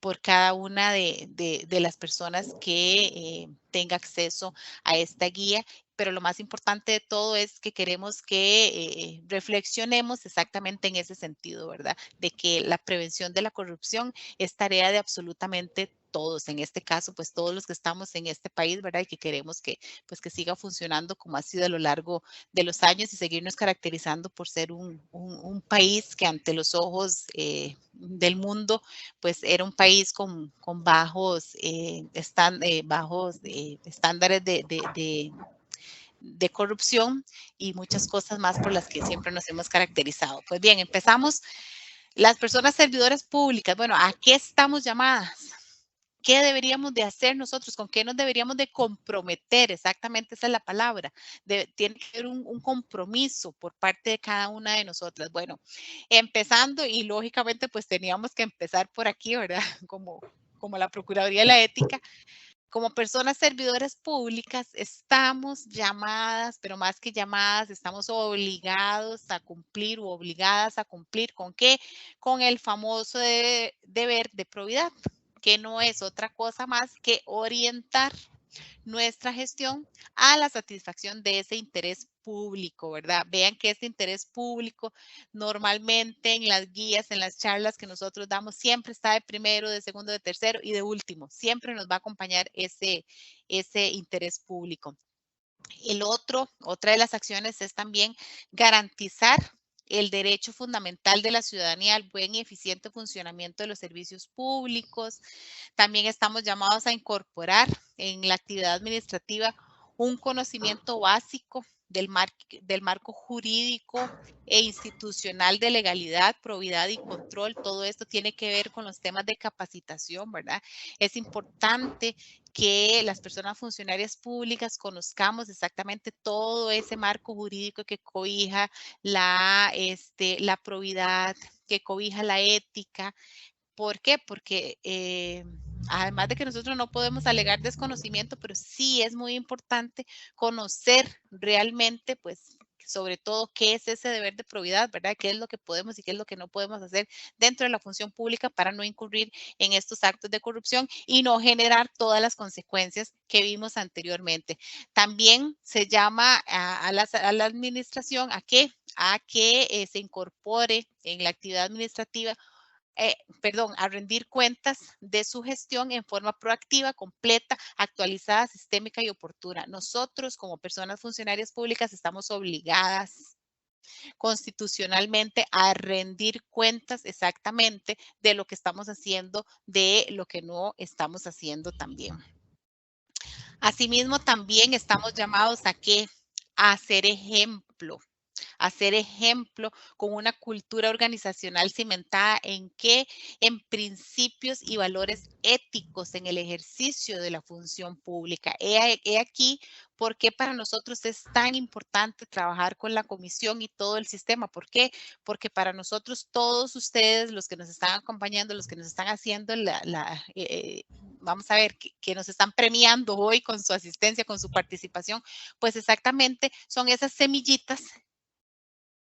por cada una de las personas que tenga acceso a esta guía. Pero lo más importante de todo es que queremos que reflexionemos exactamente en ese sentido, ¿verdad? De que la prevención de la corrupción es tarea de absolutamente todos, en este caso, pues todos los que estamos en este país, ¿verdad? Y que queremos que, pues, que siga funcionando como ha sido a lo largo de los años y seguirnos caracterizando por ser un país que ante los ojos del mundo, pues era un país con bajos, bajos estándares de corrupción y muchas cosas más por las que siempre nos hemos caracterizado. Pues bien, empezamos. Las personas servidoras públicas, bueno, ¿a qué estamos llamadas? ¿Qué deberíamos de hacer nosotros? ¿Con qué nos deberíamos de comprometer? Exactamente esa es la palabra. Tiene que haber un compromiso por parte de cada una de nosotras. Bueno, empezando y lógicamente pues teníamos que empezar por aquí, ¿verdad? Como la Procuraduría de la Ética. Como personas servidoras públicas estamos llamadas, pero más que llamadas, estamos obligados a cumplir o obligadas a cumplir ¿con qué? Con el famoso deber de probidad, que no es otra cosa más que orientar nuestra gestión a la satisfacción de ese interés público, ¿verdad? Vean que este interés público normalmente en las guías, en las charlas que nosotros damos, siempre está de primero, de segundo, de tercero y de último. Siempre nos va a acompañar ese interés público. Otra de las acciones es también garantizar el derecho fundamental de la ciudadanía al buen y eficiente funcionamiento de los servicios públicos. También estamos llamados a incorporar en la actividad administrativa un conocimiento básico del marco jurídico e institucional de legalidad, probidad y control. Todo esto tiene que ver con los temas de capacitación, ¿verdad? Es importante que las personas funcionarias públicas conozcamos exactamente todo ese marco jurídico que cobija la probidad, que cobija la ética. ¿Por qué? Porque además de que nosotros no podemos alegar desconocimiento, pero sí es muy importante conocer realmente, pues, sobre todo qué es ese deber de probidad, ¿verdad? ¿Qué es lo que podemos y qué es lo que no podemos hacer dentro de la función pública para no incurrir en estos actos de corrupción y no generar todas las consecuencias que vimos anteriormente? También se llama a la administración a que se incorpore en la actividad administrativa a rendir cuentas de su gestión en forma proactiva, completa, actualizada, sistémica y oportuna. Nosotros, como personas funcionarias públicas, estamos obligadas constitucionalmente a rendir cuentas exactamente de lo que estamos haciendo, de lo que no estamos haciendo también. Asimismo, también estamos llamados a ¿qué? A ser ejemplo. Hacer ejemplo con una cultura organizacional cimentada en qué, en principios y valores éticos en el ejercicio de la función pública. He aquí por qué para nosotros es tan importante trabajar con la comisión y todo el sistema. ¿Por qué? Porque para nosotros, todos ustedes, los que nos están acompañando, los que nos están haciendo vamos a ver, que nos están premiando hoy con su asistencia, con su participación, pues exactamente son esas semillitas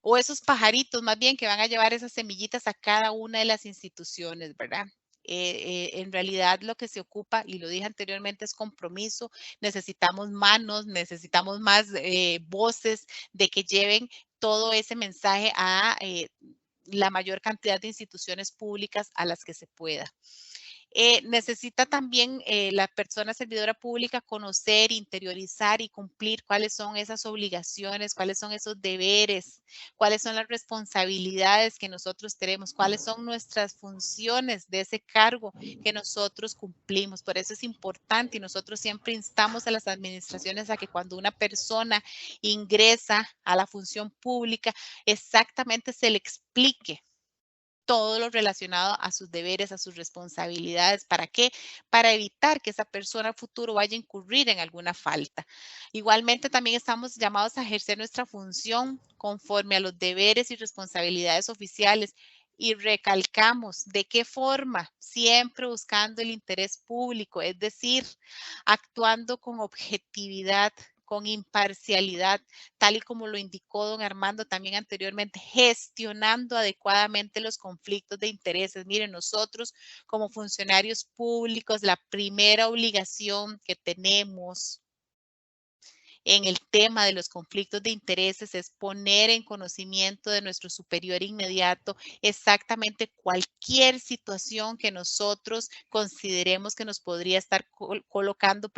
o esos pajaritos más bien que van a llevar esas semillitas a cada una de las instituciones, ¿verdad? En realidad lo que se ocupa, y lo dije anteriormente, es compromiso. Necesitamos manos, necesitamos más voces de que lleven todo ese mensaje a la mayor cantidad de instituciones públicas a las que se pueda. Necesita también la persona servidora pública conocer, interiorizar y cumplir cuáles son esas obligaciones, cuáles son esos deberes, cuáles son las responsabilidades que nosotros tenemos, cuáles son nuestras funciones de ese cargo que nosotros cumplimos. Por eso es importante y nosotros siempre instamos a las administraciones a que cuando una persona ingresa a la función pública, exactamente se le explique todo lo relacionado a sus deberes, a sus responsabilidades. ¿Para qué? Para evitar que esa persona a futuro vaya a incurrir en alguna falta. Igualmente, también estamos llamados a ejercer nuestra función conforme a los deberes y responsabilidades oficiales. Y recalcamos, ¿de qué forma? Siempre buscando el interés público, es decir, actuando con objetividad, con imparcialidad, tal y como lo indicó don Armando también anteriormente, gestionando adecuadamente los conflictos de intereses. Miren, nosotros como funcionarios públicos, la primera obligación que tenemos en el tema de los conflictos de intereses es poner en conocimiento de nuestro superior inmediato exactamente cualquier situación que nosotros consideremos que nos podría estar colocando,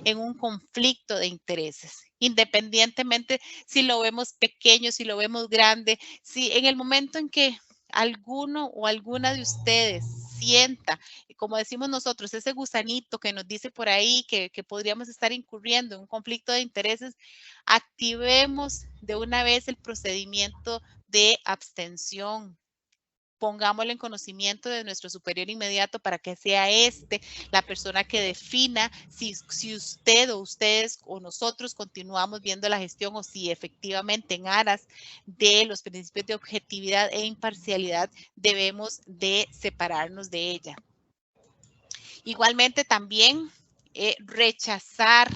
en un conflicto de intereses. Independientemente si lo vemos pequeño, si lo vemos grande, si en el momento en que alguno o alguna de ustedes sienta, como decimos nosotros, ese gusanito que nos dice por ahí que podríamos estar incurriendo en un conflicto de intereses, activemos de una vez el procedimiento de abstención. Pongámoslo en conocimiento de nuestro superior inmediato para que sea la persona que defina si usted o ustedes o nosotros continuamos viendo la gestión o si efectivamente en aras de los principios de objetividad e imparcialidad debemos de separarnos de ella. Igualmente también rechazar.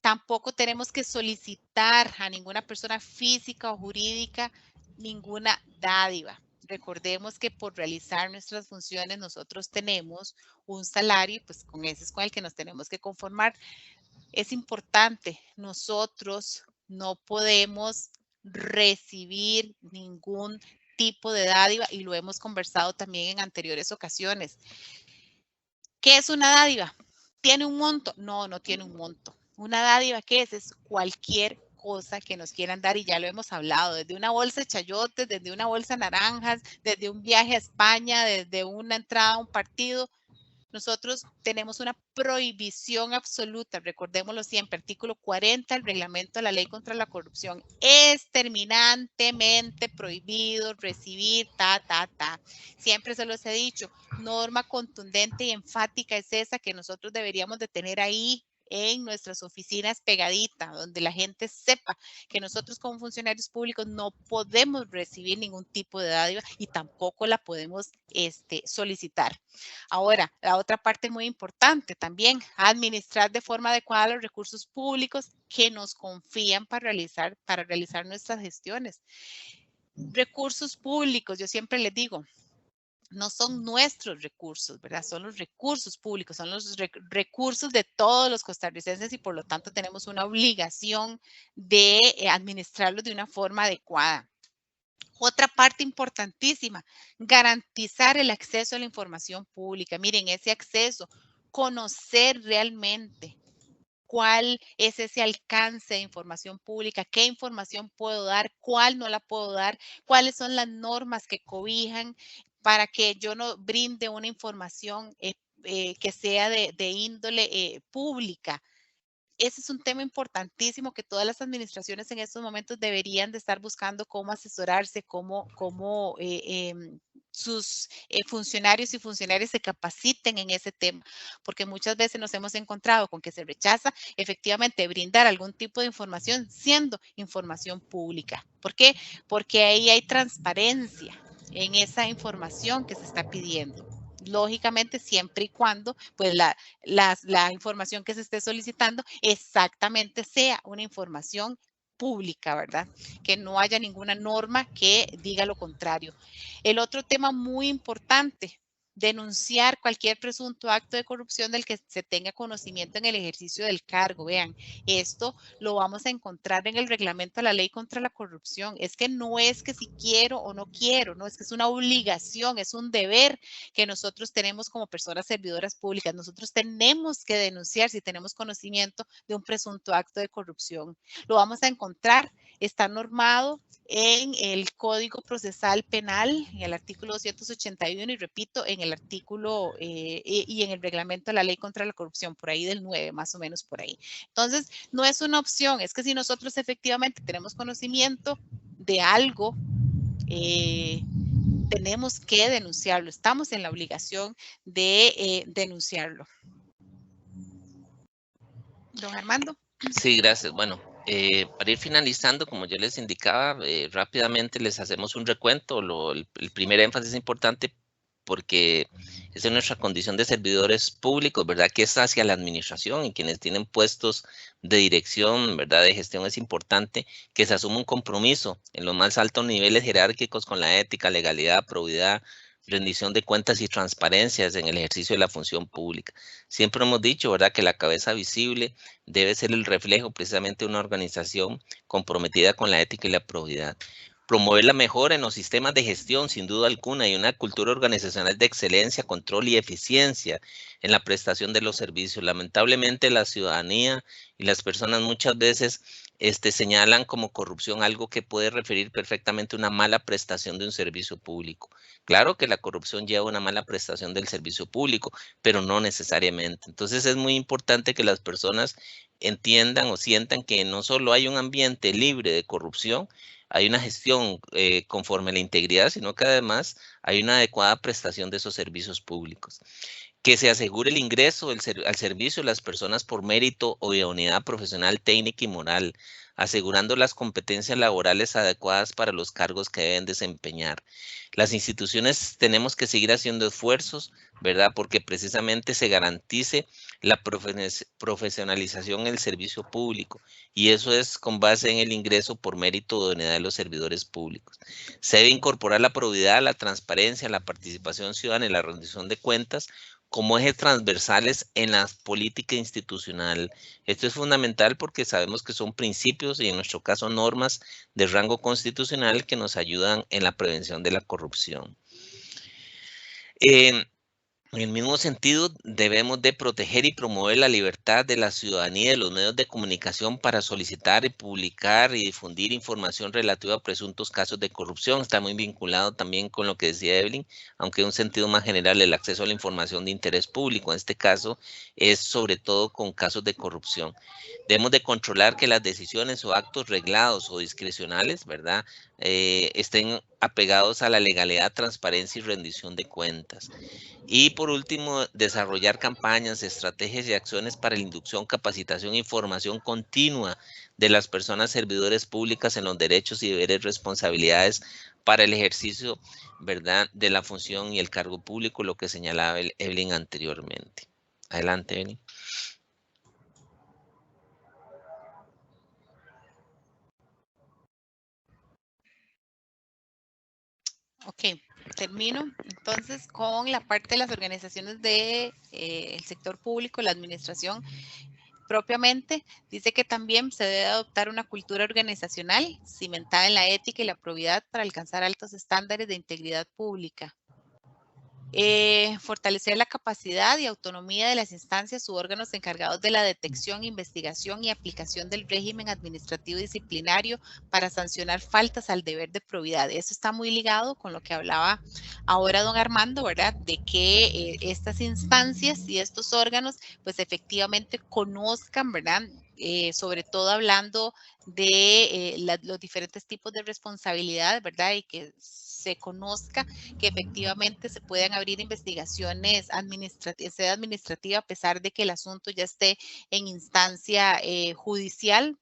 Tampoco tenemos que solicitar a ninguna persona física o jurídica ninguna dádiva. Recordemos que por realizar nuestras funciones nosotros tenemos un salario, pues con ese es con el que nos tenemos que conformar. Es importante, nosotros no podemos recibir ningún tipo de dádiva y lo hemos conversado también en anteriores ocasiones. ¿Qué es una dádiva? ¿Tiene un monto? No, no tiene un monto. Una dádiva, ¿qué es? Es cualquier cosa que nos quieran dar y ya lo hemos hablado, desde una bolsa de chayotes, desde una bolsa de naranjas, desde un viaje a España, desde una entrada a un partido, nosotros tenemos una prohibición absoluta, recordémoslo siempre, artículo 40 del reglamento de la ley contra la corrupción, es terminantemente prohibido recibir Siempre se los he dicho, norma contundente y enfática es esa que nosotros deberíamos de tener ahí en nuestras oficinas pegadita, donde la gente sepa que nosotros como funcionarios públicos no podemos recibir ningún tipo de dádiva y tampoco la podemos solicitar. Ahora, la otra parte muy importante también, administrar de forma adecuada los recursos públicos que nos confían para realizar nuestras gestiones. Recursos públicos, yo siempre les digo, no son nuestros recursos, ¿verdad? Son los recursos públicos, son los recursos de todos los costarricenses y por lo tanto tenemos una obligación de administrarlos de una forma adecuada. Otra parte importantísima, garantizar el acceso a la información pública. Miren, ese acceso, conocer realmente cuál es ese alcance de información pública, qué información puedo dar, cuál no la puedo dar, cuáles son las normas que cobijan para que yo no brinde una información que sea de índole pública. Ese es un tema importantísimo que todas las administraciones en estos momentos deberían de estar buscando cómo asesorarse, cómo sus funcionarios y funcionarias se capaciten en ese tema, porque muchas veces nos hemos encontrado con que se rechaza efectivamente brindar algún tipo de información siendo información pública. ¿Por qué? Porque ahí hay transparencia en esa información que se está pidiendo. Lógicamente, siempre y cuando pues la información que se esté solicitando exactamente sea una información pública, ¿verdad? Que no haya ninguna norma que diga lo contrario. El otro tema muy importante, denunciar cualquier presunto acto de corrupción del que se tenga conocimiento en el ejercicio del cargo. Vean, esto lo vamos a encontrar en el reglamento de la ley contra la corrupción. Es que no es que si quiero o no quiero, no, es que es una obligación, es un deber que nosotros tenemos como personas servidoras públicas. Nosotros tenemos que denunciar si tenemos conocimiento de un presunto acto de corrupción. Lo vamos a encontrar, está normado en el Código Procesal Penal, en el artículo 281, y repito, en el artículo y en el reglamento de la ley contra la corrupción, por ahí del 9, más o menos por ahí. Entonces, no es una opción, es que si nosotros efectivamente tenemos conocimiento de algo, tenemos que denunciarlo, estamos en la obligación de denunciarlo. Don Armando. Sí, gracias. Bueno, para ir finalizando, como yo les indicaba, rápidamente les hacemos un recuento. El primer énfasis importante porque esa es nuestra condición de servidores públicos, ¿verdad? Que es hacia la administración y quienes tienen puestos de dirección, ¿verdad? De gestión es importante que se asuma un compromiso en los más altos niveles jerárquicos con la ética, legalidad, probidad, rendición de cuentas y transparencias en el ejercicio de la función pública. Siempre hemos dicho, ¿verdad?, que la cabeza visible debe ser el reflejo precisamente de una organización comprometida con la ética y la probidad. Promover la mejora en los sistemas de gestión, sin duda alguna, y una cultura organizacional de excelencia, control y eficiencia en la prestación de los servicios. Lamentablemente, la ciudadanía y las personas muchas veces señalan como corrupción algo que puede referir perfectamente a una mala prestación de un servicio público. Claro que la corrupción lleva a una mala prestación del servicio público, pero no necesariamente. Entonces, es muy importante que las personas entiendan o sientan que no solo hay un ambiente libre de corrupción, hay una gestión conforme a la integridad, sino que además hay una adecuada prestación de esos servicios públicos. Que se asegure el ingreso al servicio de las personas por mérito o idoneidad profesional, técnica y moral, asegurando las competencias laborales adecuadas para los cargos que deben desempeñar. Las instituciones tenemos que seguir haciendo esfuerzos, ¿verdad? Porque precisamente se garantice la profesionalización en el servicio público y eso es con base en el ingreso por mérito o idoneidad de los servidores públicos. Se debe incorporar la probidad, la transparencia, la participación ciudadana y la rendición de cuentas como ejes transversales en la política institucional. Esto es fundamental porque sabemos que son principios y en nuestro caso normas de rango constitucional que nos ayudan en la prevención de la corrupción. En el mismo sentido, debemos de proteger y promover la libertad de la ciudadanía y de los medios de comunicación para solicitar y publicar y difundir información relativa a presuntos casos de corrupción. Está muy vinculado también con lo que decía Evelyn, aunque en un sentido más general el acceso a la información de interés público. En este caso es sobre todo con casos de corrupción. Debemos de controlar que las decisiones o actos reglados o discrecionales, ¿verdad?, estén apegados a la legalidad, transparencia y rendición de cuentas. Y por último, desarrollar campañas, estrategias y acciones para la inducción, capacitación e información continua de las personas servidores públicas en los derechos y deberes, responsabilidades para el ejercicio, ¿verdad?, de la función y el cargo público, lo que señalaba Evelyn anteriormente. Adelante, Evelyn. Ok, termino entonces con la parte de las organizaciones del sector público, la administración propiamente. Dice que también se debe adoptar una cultura organizacional cimentada en la ética y la probidad para alcanzar altos estándares de integridad pública. Fortalecer la capacidad y autonomía de las instancias u órganos encargados de la detección, investigación y aplicación del régimen administrativo disciplinario para sancionar faltas al deber de probidad. Eso está muy ligado con lo que hablaba ahora don Armando, ¿verdad? De que estas instancias y estos órganos, pues efectivamente conozcan, ¿verdad? Sobre todo hablando de los diferentes tipos de responsabilidad, ¿verdad? Y que se conozca que efectivamente se puedan abrir investigaciones administrativas, sede administrativa, a pesar de que el asunto ya esté en instancia judicial,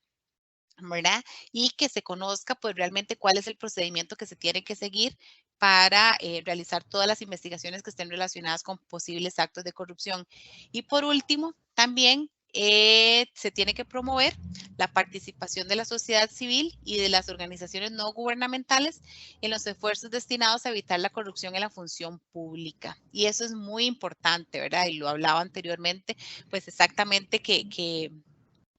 ¿verdad? Y que se conozca pues realmente cuál es el procedimiento que se tiene que seguir para realizar todas las investigaciones que estén relacionadas con posibles actos de corrupción. Y por último, también se tiene que promover la participación de la sociedad civil y de las organizaciones no gubernamentales en los esfuerzos destinados a evitar la corrupción en la función pública. Y eso es muy importante, ¿verdad? Y lo hablaba anteriormente, pues exactamente que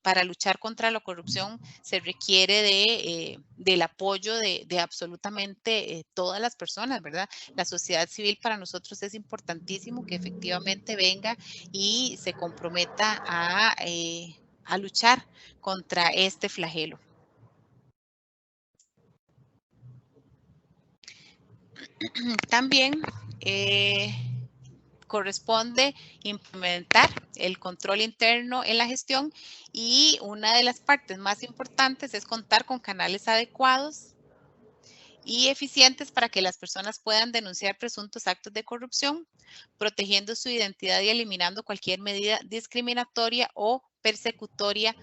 para luchar contra la corrupción se requiere del apoyo de absolutamente todas las personas, ¿verdad? La sociedad civil para nosotros es importantísimo que efectivamente venga y se comprometa a luchar contra este flagelo. También corresponde implementar el control interno en la gestión y una de las partes más importantes es contar con canales adecuados y eficientes para que las personas puedan denunciar presuntos actos de corrupción, protegiendo su identidad y eliminando cualquier medida discriminatoria o persecutoria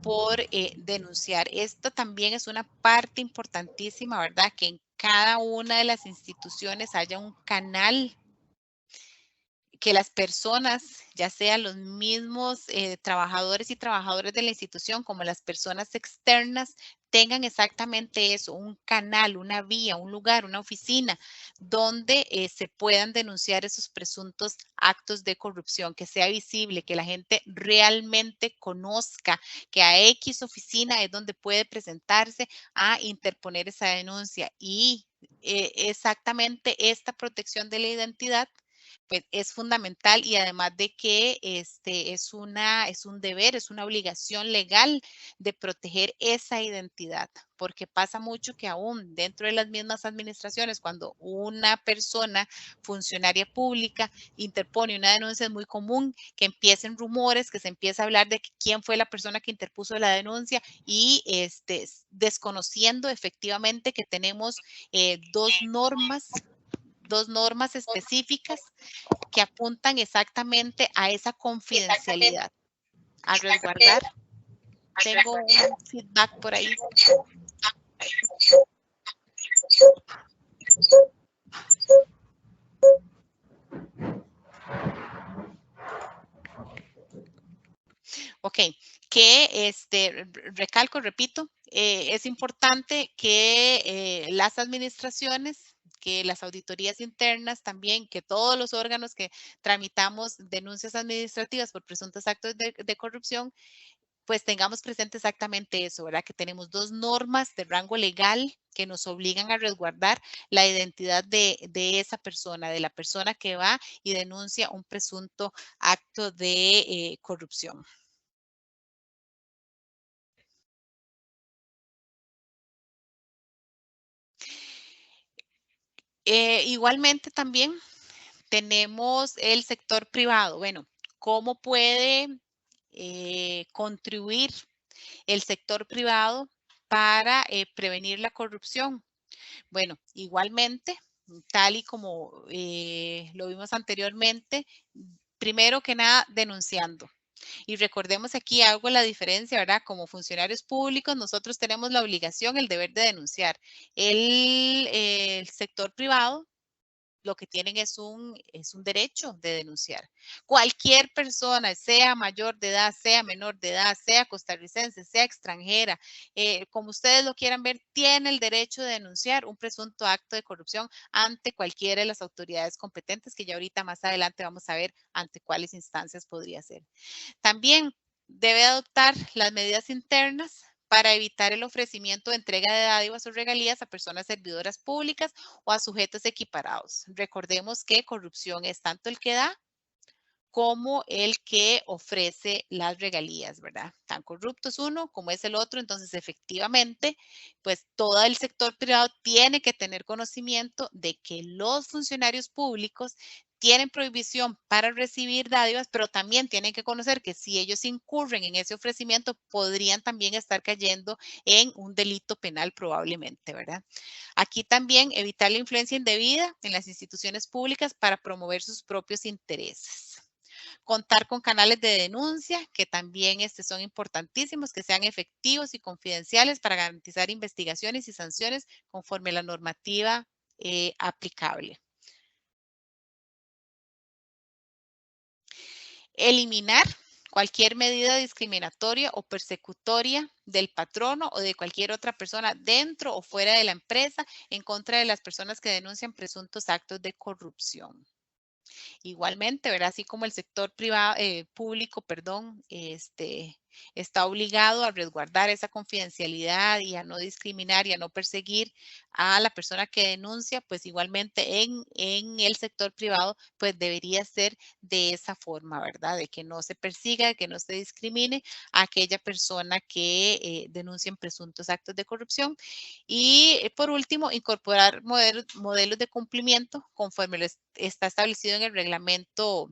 por denunciar. Esto también es una parte importantísima, ¿verdad? Que en cada una de las instituciones haya un canal que las personas, ya sean los mismos trabajadores y trabajadoras de la institución como las personas externas, tengan exactamente eso, un canal, una vía, un lugar, una oficina donde se puedan denunciar esos presuntos actos de corrupción, que sea visible, que la gente realmente conozca que a X oficina es donde puede presentarse a interponer esa denuncia. Y exactamente esta protección de la identidad pues es fundamental y además de que es un deber, es una obligación legal de proteger esa identidad, porque pasa mucho que aún dentro de las mismas administraciones, cuando una persona funcionaria pública interpone una denuncia, es muy común que empiecen rumores, que se empiece a hablar de quién fue la persona que interpuso la denuncia y desconociendo efectivamente que tenemos dos normas específicas que apuntan exactamente a esa confidencialidad, a resguardar. Tengo un feedback por ahí. Ok, que recalco, repito, es importante que las administraciones, que las auditorías internas también, que todos los órganos que tramitamos denuncias administrativas por presuntos actos de corrupción, pues tengamos presente exactamente eso, ¿verdad? Que tenemos dos normas de rango legal que nos obligan a resguardar la identidad de esa persona, de la persona que va y denuncia un presunto acto de corrupción. Igualmente también tenemos el sector privado. Bueno, ¿cómo puede contribuir el sector privado para prevenir la corrupción? Bueno, igualmente, tal y como lo vimos anteriormente, primero que nada, denunciando. Y recordemos aquí, hago la diferencia, ¿verdad? Como funcionarios públicos, nosotros tenemos la obligación, el deber de denunciar. El sector privado lo que tienen es un derecho de denunciar. Cualquier persona, sea mayor de edad, sea menor de edad, sea costarricense, sea extranjera, como ustedes lo quieran ver, tiene el derecho de denunciar un presunto acto de corrupción ante cualquiera de las autoridades competentes, que ya ahorita más adelante vamos a ver ante cuáles instancias podría ser. También debe adoptar las medidas internas para evitar el ofrecimiento de entrega de dádivas o regalías a personas servidoras públicas o a sujetos equiparados. Recordemos que corrupción es tanto el que da como el que ofrece las regalías, ¿verdad? Tan corrupto es uno como es el otro, entonces efectivamente, pues todo el sector privado tiene que tener conocimiento de que los funcionarios públicos tienen prohibición para recibir dádivas, pero también tienen que conocer que si ellos incurren en ese ofrecimiento, podrían también estar cayendo en un delito penal probablemente, ¿verdad? Aquí también evitar la influencia indebida en las instituciones públicas para promover sus propios intereses. Contar con canales de denuncia, que también son importantísimos, que sean efectivos y confidenciales para garantizar investigaciones y sanciones conforme a la normativa aplicable. Eliminar cualquier medida discriminatoria o persecutoria del patrono o de cualquier otra persona dentro o fuera de la empresa en contra de las personas que denuncian presuntos actos de corrupción. Igualmente, ¿verdad? Así como el sector privado, público, perdón, está obligado a resguardar esa confidencialidad y a no discriminar y a no perseguir a la persona que denuncia, pues igualmente en el sector privado, pues debería ser de esa forma, ¿verdad? De que no se persiga, de que no se discrimine a aquella persona que denuncia presuntos actos de corrupción. Y por último, incorporar modelos de cumplimiento conforme lo está establecido en el reglamento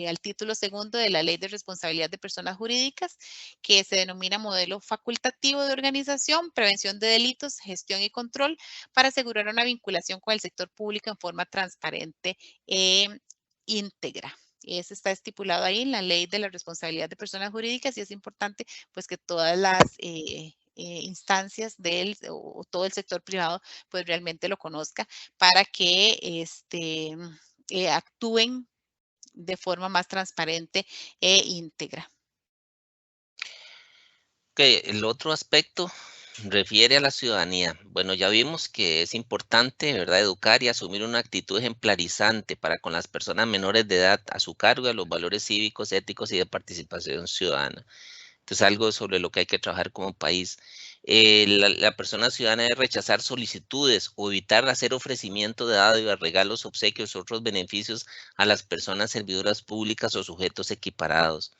al título segundo de la Ley de Responsabilidad de Personas Jurídicas, que se denomina modelo facultativo de organización, prevención de delitos, gestión y control, para asegurar una vinculación con el sector público en forma transparente e íntegra. Eso está estipulado ahí en la Ley de la Responsabilidad de Personas Jurídicas y es importante pues que todas las instancias o todo el sector privado pues realmente lo conozca para que actúen de forma más transparente e íntegra. Ok, el otro aspecto refiere a la ciudadanía. Bueno, ya vimos que es importante, ¿verdad?, educar y asumir una actitud ejemplarizante para con las personas menores de edad a su cargo de los valores cívicos, éticos y de participación ciudadana. Entonces, algo sobre lo que hay que trabajar como país. La persona ciudadana debe rechazar solicitudes o evitar hacer ofrecimiento de dádivas, regalos, obsequios u otros beneficios a las personas servidoras públicas o sujetos equiparados.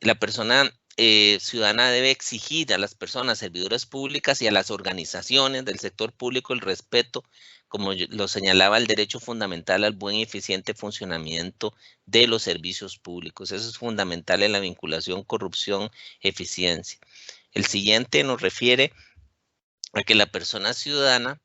La persona ciudadana debe exigir a las personas servidoras públicas y a las organizaciones del sector público el respeto, como lo señalaba, el derecho fundamental al buen y eficiente funcionamiento de los servicios públicos. Eso es fundamental en la vinculación corrupción-eficiencia. El siguiente nos refiere a que la persona ciudadana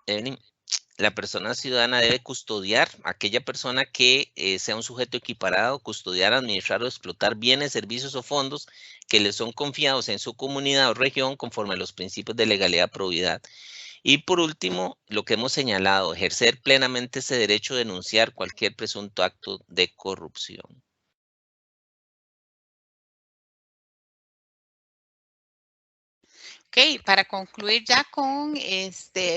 debe custodiar a aquella persona que sea un sujeto equiparado, custodiar, administrar o explotar bienes, servicios o fondos que le son confiados en su comunidad o región conforme a los principios de legalidad, probidad. Y por último, lo que hemos señalado, ejercer plenamente ese derecho de denunciar cualquier presunto acto de corrupción. Ok, Ok, para concluir ya con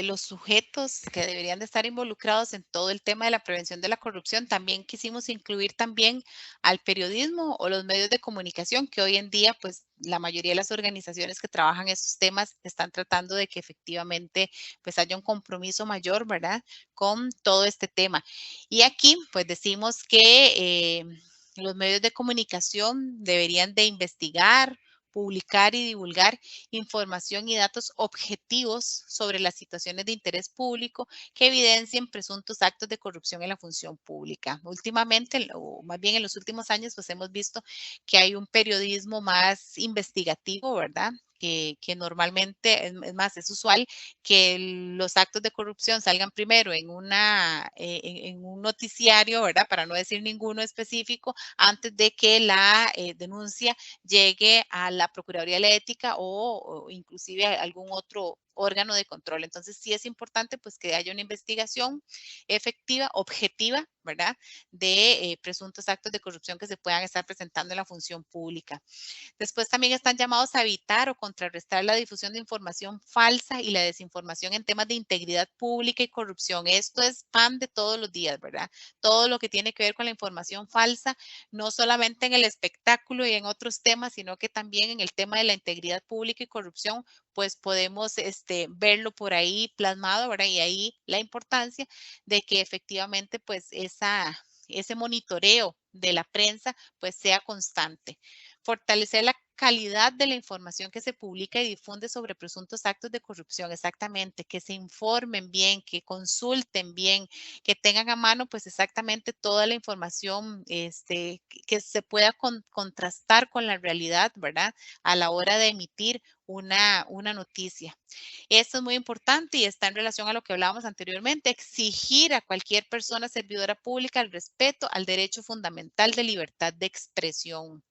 los sujetos que deberían de estar involucrados en todo el tema de la prevención de la corrupción, también quisimos incluir también al periodismo o los medios de comunicación, que hoy en día, pues, la mayoría de las organizaciones que trabajan estos temas están tratando de que efectivamente, pues, haya un compromiso mayor, ¿verdad?, con todo este tema. Y aquí, pues, decimos que los medios de comunicación deberían de investigar, publicar y divulgar información y datos objetivos sobre las situaciones de interés público que evidencien presuntos actos de corrupción en la función pública. Últimamente, o más bien en los últimos años, pues hemos visto que hay un periodismo más investigativo, ¿verdad? Que normalmente, es más, es usual que los actos de corrupción salgan primero en un noticiario, ¿verdad? Para no decir ninguno específico, antes de que la denuncia llegue a la Procuraduría de la Ética o inclusive a algún otro órgano de control. Entonces, sí es importante pues que haya una investigación efectiva, objetiva, ¿verdad? De presuntos actos de corrupción que se puedan estar presentando en la función pública. Después también están llamados a evitar o contrarrestar la difusión de información falsa y la desinformación en temas de integridad pública y corrupción. Esto es pan de todos los días, ¿verdad? Todo lo que tiene que ver con la información falsa, no solamente en el espectáculo y en otros temas, sino que también en el tema de la integridad pública y corrupción, pues podemos verlo por ahí plasmado, ¿verdad? Y ahí la importancia de que efectivamente pues ese monitoreo de la prensa pues sea constante. Fortalecer la calidad de la información que se publica y difunde sobre presuntos actos de corrupción, exactamente, que se informen bien, que consulten bien, que tengan a mano pues exactamente toda la información que se pueda contrastar con la realidad, ¿verdad? A la hora de emitir una noticia. Esto es muy importante y está en relación a lo que hablábamos anteriormente, exigir a cualquier persona servidora pública el respeto al derecho fundamental de libertad de expresión.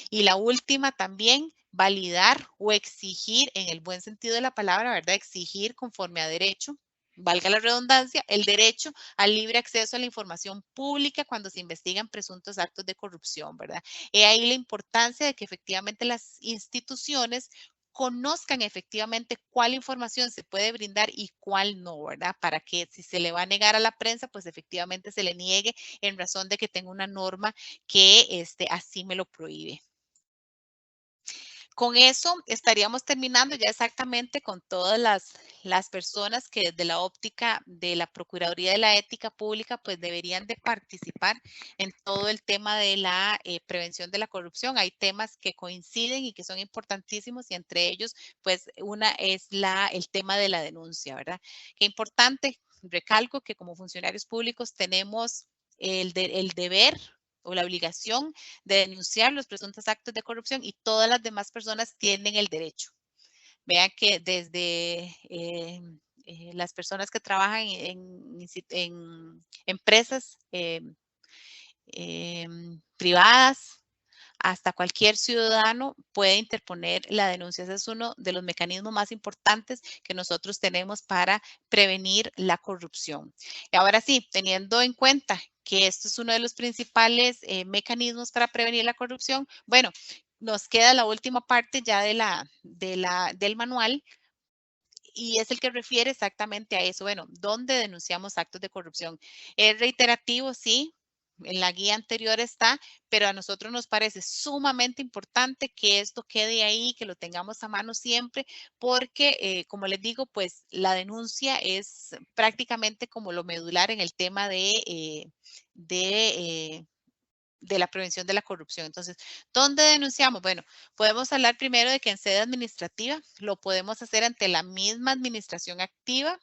Y la última también, validar o exigir, en el buen sentido de la palabra, ¿verdad? Exigir conforme a derecho, valga la redundancia, el derecho al libre acceso a la información pública cuando se investigan presuntos actos de corrupción, ¿verdad? He ahí la importancia de que efectivamente las instituciones conozcan efectivamente cuál información se puede brindar y cuál no, ¿verdad? Para que si se le va a negar a la prensa, pues efectivamente se le niegue en razón de que tenga una norma que así me lo prohíbe. Con eso estaríamos terminando ya exactamente con todas las personas que desde la óptica de la Procuraduría de la Ética Pública pues deberían de participar en todo el tema de la prevención de la corrupción. Hay temas que coinciden y que son importantísimos y entre ellos pues una es el tema de la denuncia, ¿verdad? Qué importante, recalco que como funcionarios públicos tenemos el deber o la obligación de denunciar los presuntos actos de corrupción y todas las demás personas tienen el derecho. Vean que desde las personas que trabajan en empresas privadas, hasta cualquier ciudadano puede interponer la denuncia. Ese es uno de los mecanismos más importantes que nosotros tenemos para prevenir la corrupción. Y ahora sí, teniendo en cuenta que esto es uno de los principales mecanismos para prevenir la corrupción, bueno, nos queda la última parte ya del manual y es el que refiere exactamente a eso. Bueno, ¿dónde denunciamos actos de corrupción? Es reiterativo, sí, en la guía anterior está, pero a nosotros nos parece sumamente importante que esto quede ahí, que lo tengamos a mano siempre, porque, como les digo, pues la denuncia es prácticamente como lo medular en el tema de la prevención de la corrupción. Entonces, ¿dónde denunciamos? Bueno, podemos hablar primero de que en sede administrativa lo podemos hacer ante la misma administración activa.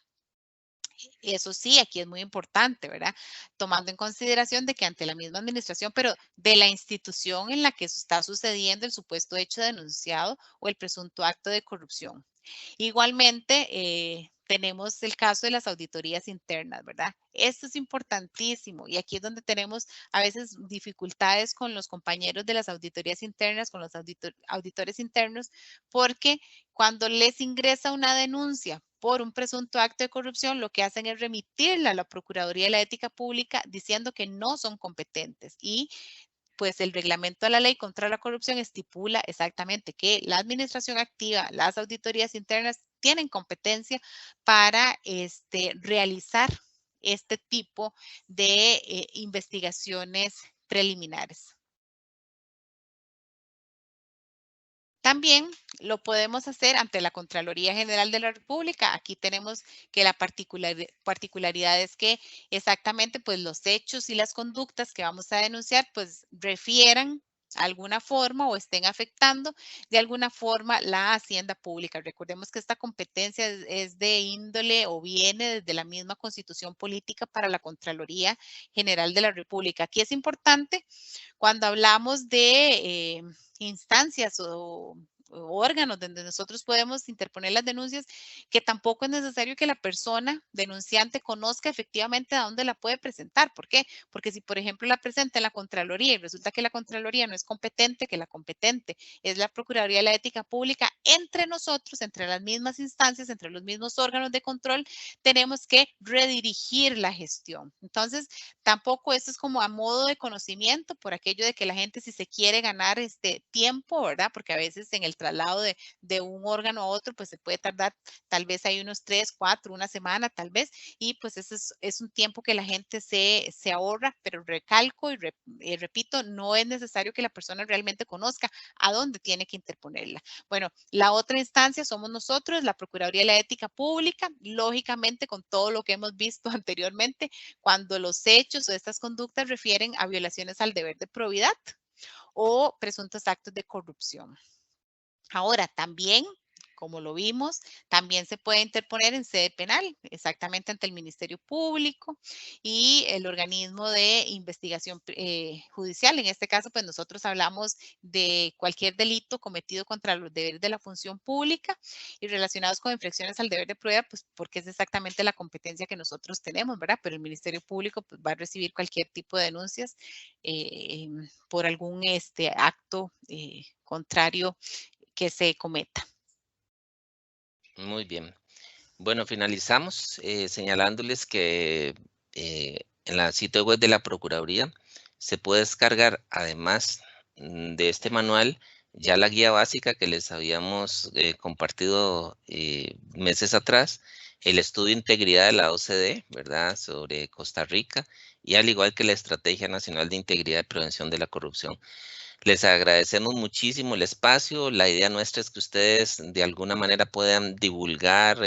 Eso sí, aquí es muy importante, ¿verdad? Tomando en consideración de que ante la misma administración, pero de la institución en la que está sucediendo el supuesto hecho denunciado o el presunto acto de corrupción. Igualmente, tenemos el caso de las auditorías internas, ¿verdad? Esto es importantísimo y aquí es donde tenemos a veces dificultades con los compañeros de las auditorías internas, con los auditores internos, porque cuando les ingresa una denuncia por un presunto acto de corrupción, lo que hacen es remitirla a la Procuraduría de la Ética Pública diciendo que no son competentes y pues el reglamento de la ley contra la corrupción estipula exactamente que la administración activa, las auditorías internas tienen competencia para realizar este tipo de investigaciones preliminares. También lo podemos hacer ante la Contraloría General de la República. Aquí tenemos que la particularidad es que exactamente pues los hechos y las conductas que vamos a denunciar pues refieran alguna forma o estén afectando de alguna forma la hacienda pública. Recordemos que esta competencia es de índole o viene desde la misma Constitución Política para la Contraloría General de la República. Aquí es importante cuando hablamos de instancias o órganos donde nosotros podemos interponer las denuncias, que tampoco es necesario que la persona denunciante conozca efectivamente a dónde la puede presentar. ¿Por qué? Porque si, por ejemplo, la presenta en la Contraloría y resulta que la Contraloría no es competente, que la competente es la Procuraduría de la Ética Pública, entre nosotros, entre las mismas instancias, entre los mismos órganos de control, tenemos que redirigir la gestión. Entonces, tampoco esto es como a modo de conocimiento por aquello de que la gente si se quiere ganar tiempo, ¿verdad? Porque a veces en el traslado de un órgano a otro, pues se puede tardar tal vez hay unos 3, 4, una semana tal vez, y pues ese es un tiempo que la gente se ahorra, pero recalco y repito, no es necesario que la persona realmente conozca a dónde tiene que interponerla. Bueno, la otra instancia somos nosotros, la Procuraduría de la Ética Pública, lógicamente con todo lo que hemos visto anteriormente, cuando los hechos o estas conductas refieren a violaciones al deber de probidad o presuntos actos de corrupción. Ahora, también, como lo vimos, también se puede interponer en sede penal, exactamente ante el Ministerio Público y el organismo de investigación judicial. En este caso, pues nosotros hablamos de cualquier delito cometido contra los deberes de la función pública y relacionados con infracciones al deber de prueba, pues porque es exactamente la competencia que nosotros tenemos, ¿verdad? Pero el Ministerio Público pues, va a recibir cualquier tipo de denuncias por algún acto contrario que se cometa. Muy bien. Bueno, finalizamos señalándoles que en la sitio web de la Procuraduría se puede descargar, además de este manual, ya la guía básica que les habíamos compartido meses atrás, el estudio de integridad de la OCDE, ¿verdad?, sobre Costa Rica, y al igual que la Estrategia Nacional de Integridad y Prevención de la Corrupción. Les agradecemos muchísimo el espacio. La idea nuestra es que ustedes de alguna manera puedan divulgar,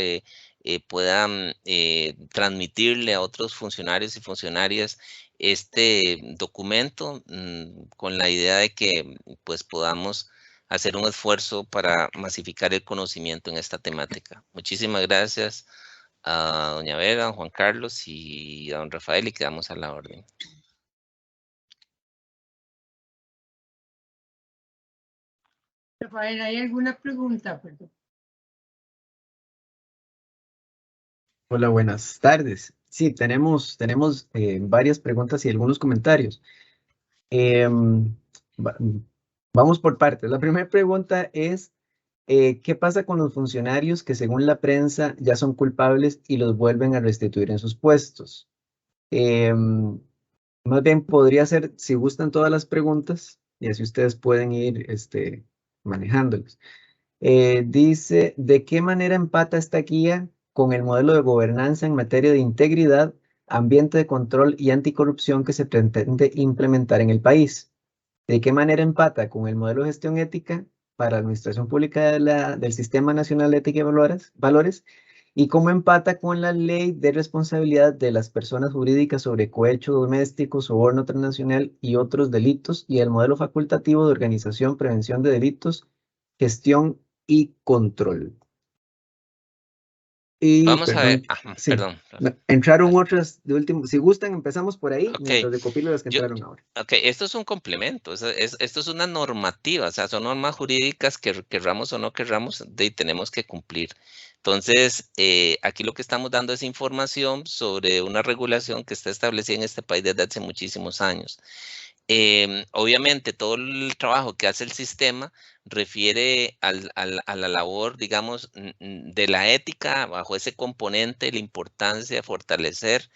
puedan transmitirle a otros funcionarios y funcionarias este documento con la idea de que pues podamos hacer un esfuerzo para masificar el conocimiento en esta temática. Muchísimas gracias a doña Vera, a Juan Carlos y a don Rafael, y quedamos a la orden. Rafael, ¿hay alguna pregunta? Perdón. Hola, buenas tardes. Sí, tenemos varias preguntas y algunos comentarios. Vamos por partes. La primera pregunta es, ¿qué pasa con los funcionarios que según la prensa ya son culpables y los vuelven a restituir en sus puestos? Más bien podría ser, si gustan todas las preguntas, y así ustedes pueden ir manejándolas. Dice, ¿de qué manera empata esta guía con el modelo de gobernanza en materia de integridad, ambiente de control y anticorrupción que se pretende implementar en el país? ¿De qué manera empata con el modelo de gestión ética para la administración pública del Sistema Nacional de Ética y Valores? ¿Y cómo empata con la ley de responsabilidad de las personas jurídicas sobre cohecho doméstico, soborno transnacional y otros delitos y el modelo facultativo de organización, prevención de delitos, gestión y control? Y, Vamos a ver, sí, perdón. entraron otras de último. Si gustan, empezamos por ahí, Ok. mientras recopilo las que entraron ahora. Ok, esto es un complemento, esto es una normativa, o sea, son normas jurídicas que querramos o no querramos, tenemos que cumplir. Entonces, aquí lo que estamos dando es información sobre una regulación que está establecida en este país desde hace muchísimos años. Obviamente, todo el trabajo que hace el sistema refiere a la labor, digamos, de la ética bajo ese componente, la importancia de fortalecer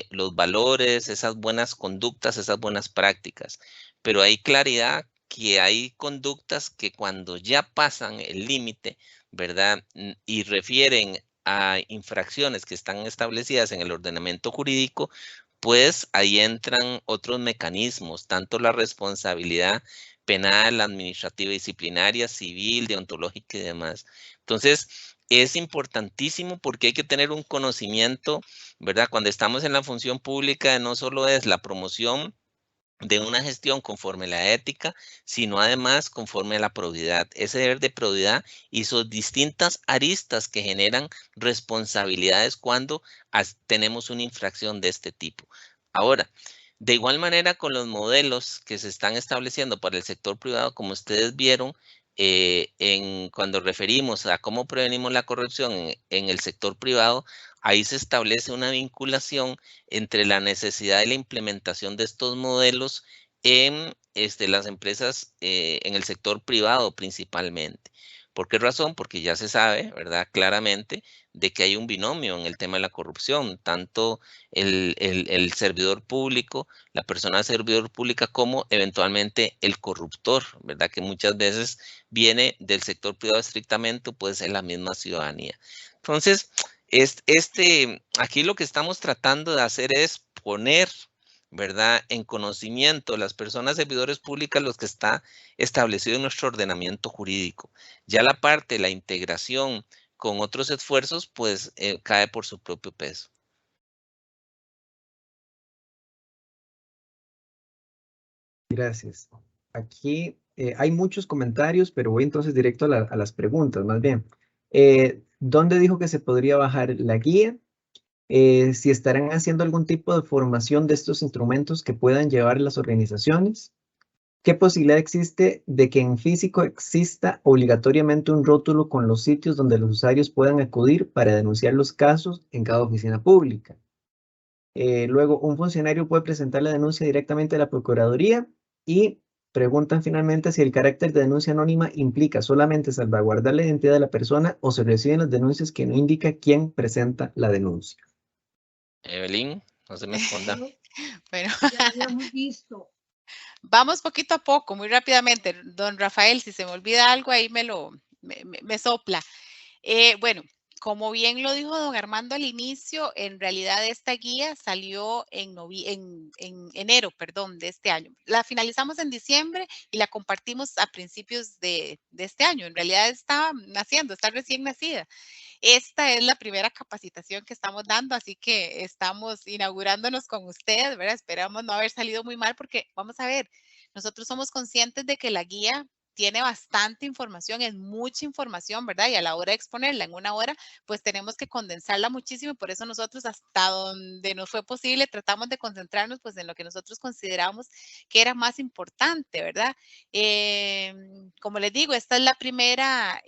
los valores, esas buenas conductas, esas buenas prácticas. pero hay claridad que hay conductas que cuando ya pasan el límite, ¿verdad? Y refieren a infracciones que están establecidas en el ordenamiento jurídico, pues ahí entran otros mecanismos, tanto la responsabilidad penal, administrativa, disciplinaria, civil, deontológica y demás. Entonces, es importantísimo porque hay que tener un conocimiento, ¿verdad? Cuando estamos en la función pública, no solo es la promoción de una gestión conforme a la ética, sino además conforme a la probidad. Ese deber de probidad y sus distintas aristas que generan responsabilidades cuando tenemos una infracción de este tipo. Ahora, de igual manera con los modelos que se están estableciendo para el sector privado, como ustedes vieron, cuando referimos a cómo prevenimos la corrupción en el sector privado, ahí se establece una vinculación entre la necesidad de la implementación de estos modelos en las empresas en el sector privado principalmente. ¿Por qué razón? Porque ya se sabe, ¿verdad? Claramente de que hay un binomio en el tema de la corrupción, tanto el servidor público, la persona servidor pública, como eventualmente el corruptor, ¿verdad? Que muchas veces viene del sector privado estrictamente, puede ser la misma ciudadanía. Entonces, aquí lo que estamos tratando de hacer es poner, ¿verdad?, en conocimiento de las personas servidores públicas los que está establecido en nuestro ordenamiento jurídico. Ya la parte, la integración con otros esfuerzos, pues cae por su propio peso. Gracias. Aquí hay muchos comentarios, pero voy entonces directo a las preguntas, más bien. ¿Dónde dijo que se podría bajar la guía? Si estarán haciendo algún tipo de formación de estos instrumentos que puedan llevar las organizaciones. ¿Qué posibilidad existe de que en físico exista obligatoriamente un rótulo con los sitios donde los usuarios puedan acudir para denunciar los casos en cada oficina pública? Luego, un funcionario puede presentar la denuncia directamente a la Procuraduría y preguntan finalmente si el carácter de denuncia anónima implica solamente salvaguardar la identidad de la persona o se reciben las denuncias que no indica quién presenta la denuncia. Evelyn, no se me esconda. Bueno, Ya habíamos visto. vamos poquito a poco, muy rápidamente. Don Rafael, si se me olvida algo, ahí me sopla. Bueno, como bien lo dijo don Armando al inicio, en realidad esta guía salió en enero, perdón, de este año. La finalizamos en diciembre y la compartimos a principios de este año. En realidad está naciendo, está recién nacida. Esta es la primera capacitación que estamos dando, así que estamos inaugurándonos con ustedes, ¿verdad? Esperamos no haber salido muy mal porque vamos a ver, nosotros somos conscientes de que la guía tiene bastante información, es mucha información, ¿verdad? Y a la hora de exponerla en una hora, pues tenemos que condensarla muchísimo. Por eso nosotros hasta donde nos fue posible tratamos de concentrarnos pues en lo que nosotros consideramos que era más importante, ¿verdad? Como les digo, esta es la primera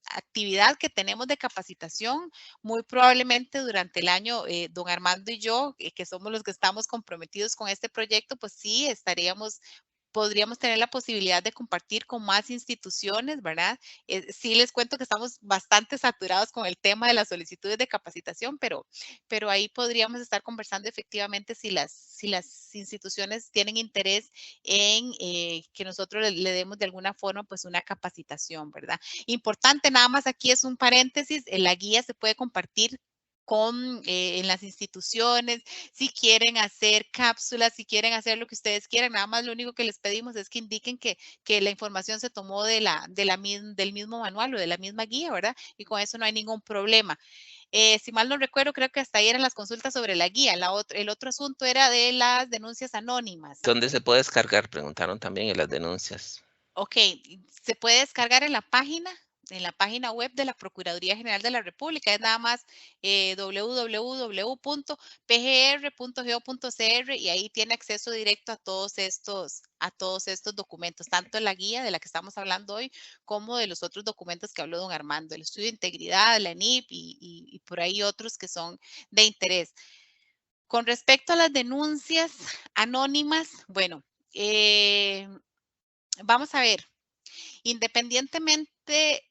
actividad que tenemos de capacitación. Muy probablemente durante el año, don Armando y yo, que somos los que estamos comprometidos con este proyecto, pues sí, podríamos tener la posibilidad de compartir con más instituciones, ¿verdad? Sí les cuento que estamos bastante saturados con el tema de las solicitudes de capacitación, pero ahí podríamos estar conversando efectivamente si las instituciones tienen interés en que nosotros le demos de alguna forma pues una capacitación, ¿verdad? Importante, nada más aquí es un paréntesis, la guía se puede compartir en las instituciones, si quieren hacer cápsulas, si quieren hacer lo que ustedes quieran, nada más lo único que les pedimos es que indiquen que la información se tomó del mismo manual o de la misma guía, ¿verdad? Y con eso no hay ningún problema. Si mal no recuerdo, creo que hasta ahí eran las consultas sobre la guía. El otro asunto era de las denuncias anónimas. ¿Dónde se puede descargar? Preguntaron también en las denuncias. Ok, se puede descargar en la página web de la Procuraduría General de la República. Es nada más www.pgr.go.cr y ahí tiene acceso directo a todos estos documentos, tanto la guía de la que estamos hablando hoy como de los otros documentos que habló don Armando, el estudio de integridad, la NIP y por ahí otros que son de interés. Con respecto a las denuncias anónimas, bueno, vamos a ver, independientemente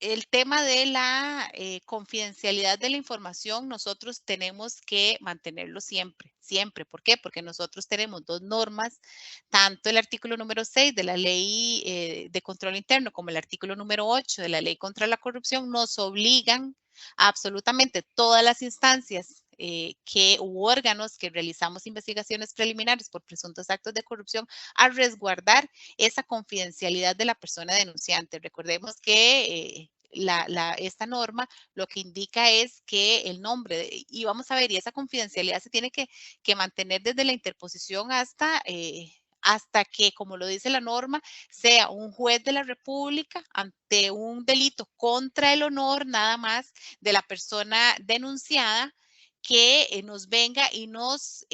el tema de la confidencialidad de la información, nosotros tenemos que mantenerlo siempre, siempre. ¿Por qué? Porque nosotros tenemos dos normas, tanto el artículo número 6 de la Ley de Control Interno como el artículo número 8 de la Ley contra la Corrupción nos obligan a absolutamente todas las instancias u órganos que realizamos investigaciones preliminares por presuntos actos de corrupción a resguardar esa confidencialidad de la persona denunciante. Recordemos que esta norma lo que indica es que el nombre, y vamos a ver, y esa confidencialidad se tiene que mantener desde la interposición hasta que, como lo dice la norma, sea un juez de la República ante un delito contra el honor nada más de la persona denunciada que nos venga y nos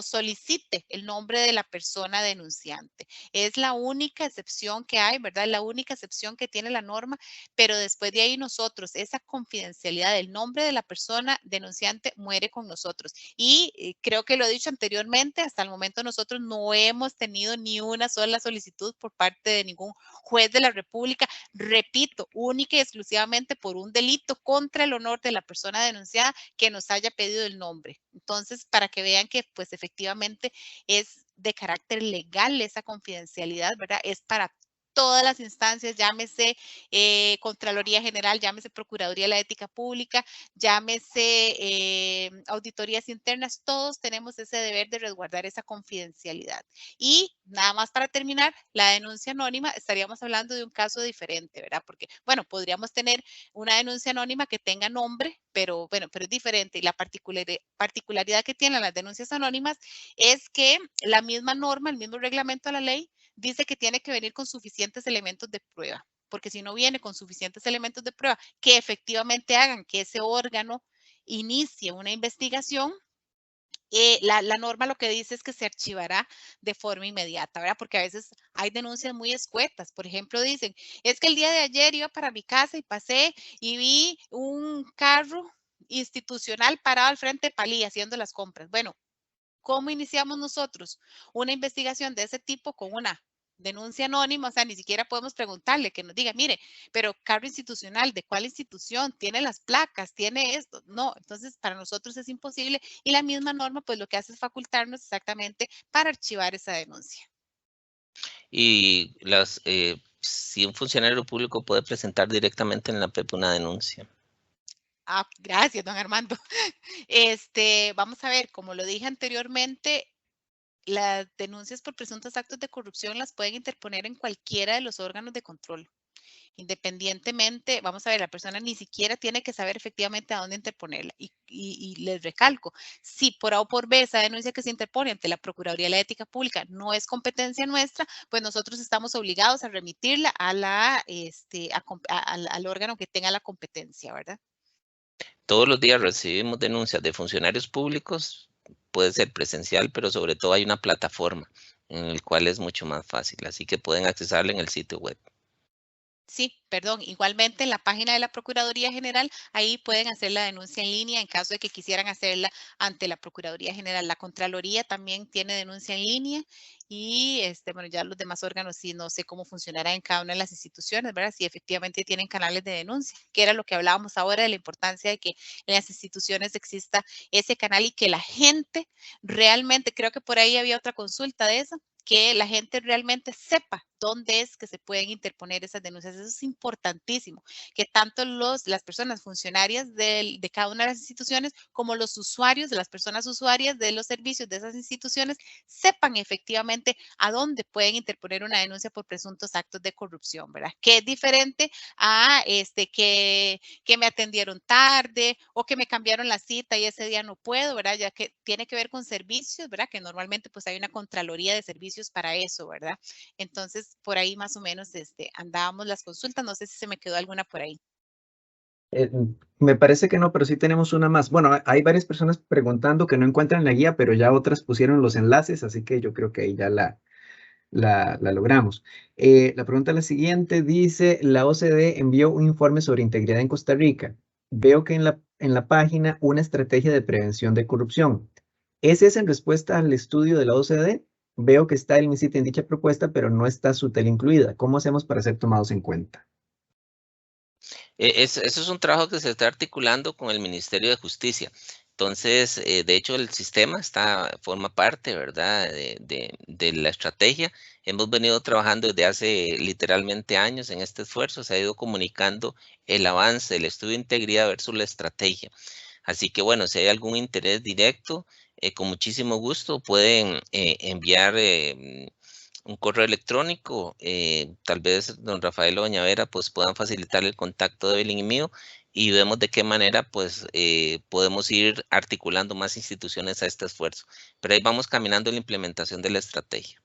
solicite el nombre de la persona denunciante. Es la única excepción que hay, ¿verdad? La única excepción que tiene la norma, pero después de ahí nosotros, esa confidencialidad del nombre de la persona denunciante muere con nosotros. Y creo que lo he dicho anteriormente, hasta el momento nosotros no hemos tenido ni una sola solicitud por parte de ningún juez de la República, repito, única y exclusivamente por un delito contra el honor de la persona denunciada que nos haya pedido el nombre. Entonces, para que vean que pues efectivamente es de carácter legal esa confidencialidad, ¿verdad? Es para todas las instancias, llámese Contraloría General, llámese Procuraduría de la Ética Pública, llámese auditorías internas, todos tenemos ese deber de resguardar esa confidencialidad. Y nada más para terminar, la denuncia anónima, estaríamos hablando de un caso diferente, ¿verdad? Porque, bueno, podríamos tener una denuncia anónima que tenga nombre, pero bueno, pero es diferente. Y la particularidad que tienen las denuncias anónimas es que la misma norma, el mismo reglamento de la ley, dice que tiene que venir con suficientes elementos de prueba, porque si no viene con suficientes elementos de prueba que efectivamente hagan que ese órgano inicie una investigación, la norma lo que dice es que se archivará de forma inmediata, ¿verdad? Porque a veces hay denuncias muy escuetas. Por ejemplo, dicen, es que el día de ayer iba para mi casa y pasé y vi un carro institucional parado al frente de Palí haciendo las compras. Bueno, ¿cómo iniciamos nosotros una investigación de ese tipo con una denuncia anónima? O sea, ni siquiera podemos preguntarle que nos diga, mire, pero carro institucional, ¿de cuál institución? ¿Tiene las placas? ¿Tiene esto? No, entonces para nosotros es imposible y la misma norma pues lo que hace es facultarnos exactamente para archivar esa denuncia. Y si un funcionario público puede presentar directamente en la PEP una denuncia. Ah, gracias, don Armando. Vamos a ver, como lo dije anteriormente, las denuncias por presuntos actos de corrupción las pueden interponer en cualquiera de los órganos de control. Independientemente, vamos a ver, la persona ni siquiera tiene que saber efectivamente a dónde interponerla. Y les recalco, si por A o por B esa denuncia que se interpone ante la Procuraduría de la Ética Pública no es competencia nuestra, pues nosotros estamos obligados a remitirla al órgano que tenga la competencia, ¿verdad? Todos los días recibimos denuncias de funcionarios públicos, puede ser presencial, pero sobre todo hay una plataforma en el cual es mucho más fácil, así que pueden accesarla en el sitio web. Sí, perdón, igualmente en la página de la Procuraduría General, ahí pueden hacer la denuncia en línea en caso de que quisieran hacerla ante la Procuraduría General. La Contraloría también tiene denuncia en línea y bueno, ya los demás órganos sí no sé cómo funcionará en cada una de las instituciones, ¿verdad? Si efectivamente tienen canales de denuncia, que era lo que hablábamos ahora de la importancia de que en las instituciones exista ese canal y que la gente realmente, creo que por ahí había otra consulta de eso, que la gente realmente sepa dónde es que se pueden interponer esas denuncias. Eso es importantísimo, que tanto las personas funcionarias de cada una de las instituciones como los usuarios, de las personas usuarias de los servicios de esas instituciones, sepan efectivamente a dónde pueden interponer una denuncia por presuntos actos de corrupción, ¿verdad? Que es diferente a que me atendieron tarde o que me cambiaron la cita y ese día no puedo, ¿verdad? Ya que tiene que ver con servicios, ¿verdad? Que normalmente pues hay una Contraloría de Servicios para eso, ¿verdad? Entonces, por ahí más o menos andábamos las consultas. No sé si se me quedó alguna por ahí. Me parece que no, pero sí tenemos una más. Bueno, hay varias personas preguntando que no encuentran la guía, pero ya otras pusieron los enlaces, así que yo creo que ahí ya la logramos. La pregunta es la siguiente, dice, la OCDE envió un informe sobre integridad en Costa Rica. Veo que en la página una estrategia de prevención de corrupción. ¿Es esa en respuesta al estudio de la OCDE? Veo que está el MISIT en dicha propuesta, pero no está SUTEL incluida. ¿Cómo hacemos para ser tomados en cuenta? Eso es un trabajo que se está articulando con el Ministerio de Justicia. Entonces, de hecho, el sistema forma parte, ¿verdad?, de la estrategia. Hemos venido trabajando desde hace literalmente años en este esfuerzo. Se ha ido comunicando el avance del estudio de integridad versus la estrategia. Así que, bueno, si hay algún interés directo, con muchísimo gusto pueden enviar un correo electrónico, tal vez don Rafael o doña Vera pues puedan facilitar el contacto de Evelyn y mío y vemos de qué manera pues podemos ir articulando más instituciones a este esfuerzo. Pero ahí vamos caminando en la implementación de la estrategia.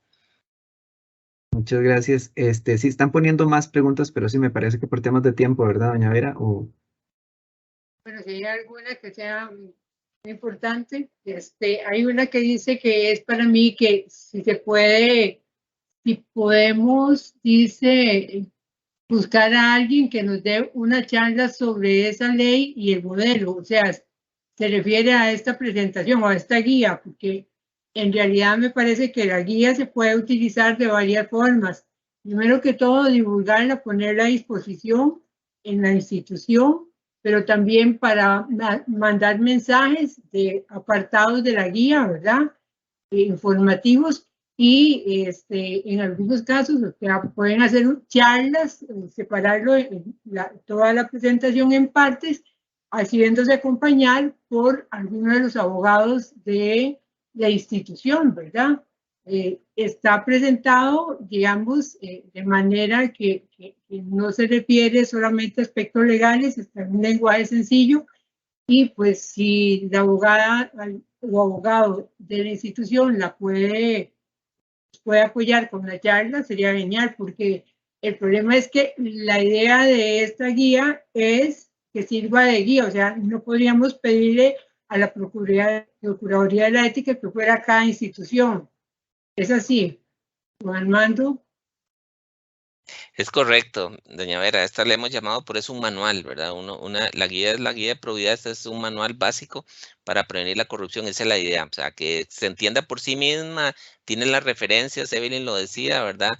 Muchas gracias. Sí, están poniendo más preguntas, pero sí me parece que por temas de tiempo, ¿verdad, doña Vera? Bueno, si hay alguna que sea muy importante, hay una que dice que es para mí que si se puede, si podemos, dice, buscar a alguien que nos dé una charla sobre esa ley y el modelo, o sea, se refiere a esta presentación o a esta guía, porque en realidad me parece que la guía se puede utilizar de varias formas. Primero que todo, divulgarla, ponerla a disposición en la institución, pero también para mandar mensajes de apartados de la guía, ¿verdad? Informativos y en algunos casos pueden hacer charlas, separarlo toda la presentación en partes, haciéndose acompañar por algunos de los abogados de la institución, ¿verdad? Está presentado, digamos, de manera que no se refiere solamente a aspectos legales, está en un lenguaje sencillo y pues si la abogada o abogado de la institución la puede apoyar con la charla, sería genial, porque el problema es que la idea de esta guía es que sirva de guía, o sea, no podríamos pedirle a la Procuraduría de la Ética que fuera cada institución. Es así, Juan Armando. Es correcto, doña Vera, esta le hemos llamado por eso un manual, ¿verdad? La guía es la guía de probidad, este es un manual básico para prevenir la corrupción, esa es la idea, o sea, que se entienda por sí misma, tiene las referencias, Evelyn lo decía, ¿verdad?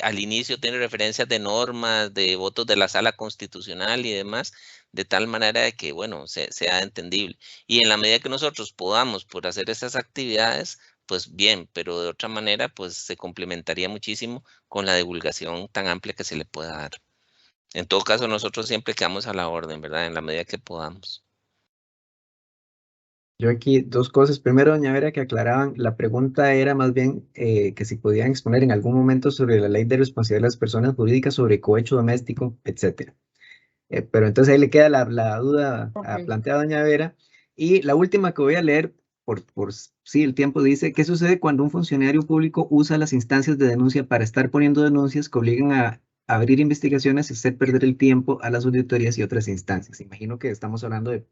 Al inicio tiene referencias de normas, de votos de la Sala Constitucional y demás, de tal manera de que, bueno, sea entendible. Y en la medida que nosotros podamos por hacer estas actividades, pues bien, pero de otra manera, pues se complementaría muchísimo con la divulgación tan amplia que se le pueda dar. En todo caso, nosotros siempre quedamos a la orden, ¿verdad? En la medida que podamos. Yo aquí dos cosas. Primero, doña Vera, que aclaraban, la pregunta era más bien que si podían exponer en algún momento sobre la ley de responsabilidad de las personas jurídicas sobre cohecho doméstico, etcétera. Pero entonces ahí le queda la duda planteada a doña Vera. Y la última que voy a leer, sí, el tiempo dice, ¿qué sucede cuando un funcionario público usa las instancias de denuncia para estar poniendo denuncias que obligan a abrir investigaciones y hacer perder el tiempo a las auditorías y otras instancias? Imagino que estamos hablando de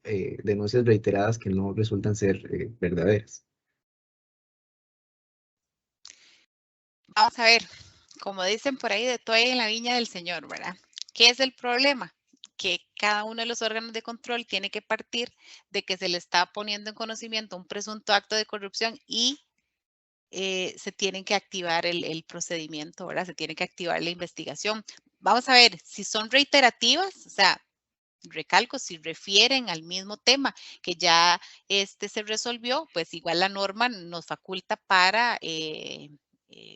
denuncias reiteradas que no resultan ser verdaderas. Vamos a ver, como dicen por ahí, de todo hay en la viña del Señor, ¿verdad? ¿Qué es el problema? Que cada uno de los órganos de control tiene que partir de que se le está poniendo en conocimiento un presunto acto de corrupción y se tienen que activar el procedimiento, ¿verdad? Se tiene que activar la investigación. Vamos a ver, si son reiterativas, o sea, recalco, si refieren al mismo tema que ya se resolvió, pues igual la norma nos faculta para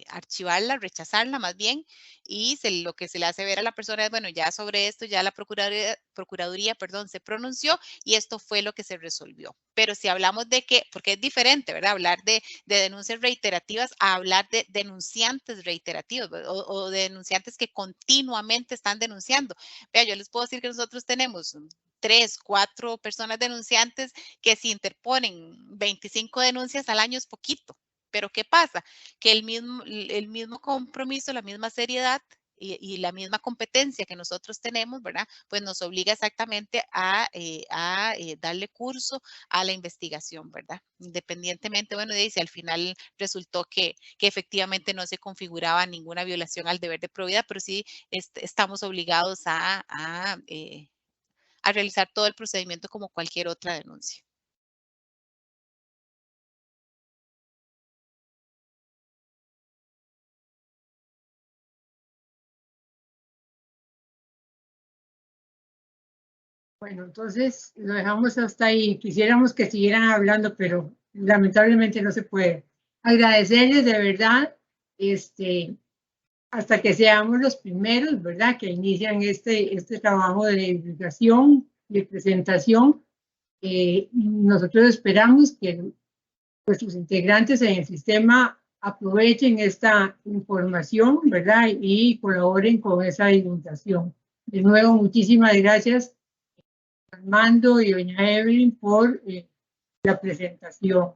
archivarla, rechazarla más bien, y lo que se le hace ver a la persona es, bueno, ya sobre esto ya la Procuraduría, perdón, se pronunció y esto fue lo que se resolvió. Pero si hablamos de que, porque es diferente, ¿verdad? Hablar de denuncias reiterativas a hablar de denunciantes reiterativos o de denunciantes que continuamente están denunciando. Vea, yo les puedo decir que nosotros tenemos 3, 4 personas denunciantes que si interponen 25 denuncias al año es poquito. Pero ¿qué pasa? Que el mismo compromiso, la misma seriedad y la misma competencia que nosotros tenemos, ¿verdad? Pues nos obliga exactamente a darle curso a la investigación, ¿verdad? Independientemente, bueno, de si al final resultó que efectivamente no se configuraba ninguna violación al deber de probidad, pero sí estamos obligados a realizar todo el procedimiento como cualquier otra denuncia. Bueno, entonces lo dejamos hasta ahí. Quisiéramos que siguieran hablando, pero lamentablemente no se puede. Agradecerles de verdad, hasta que seamos los primeros, ¿verdad? Que inician este trabajo de divulgación, de presentación. Nosotros esperamos que sus integrantes en el sistema aprovechen esta información, ¿verdad? Y colaboren con esa divulgación. De nuevo, muchísimas gracias, Armando y doña Evelyn, por la presentación.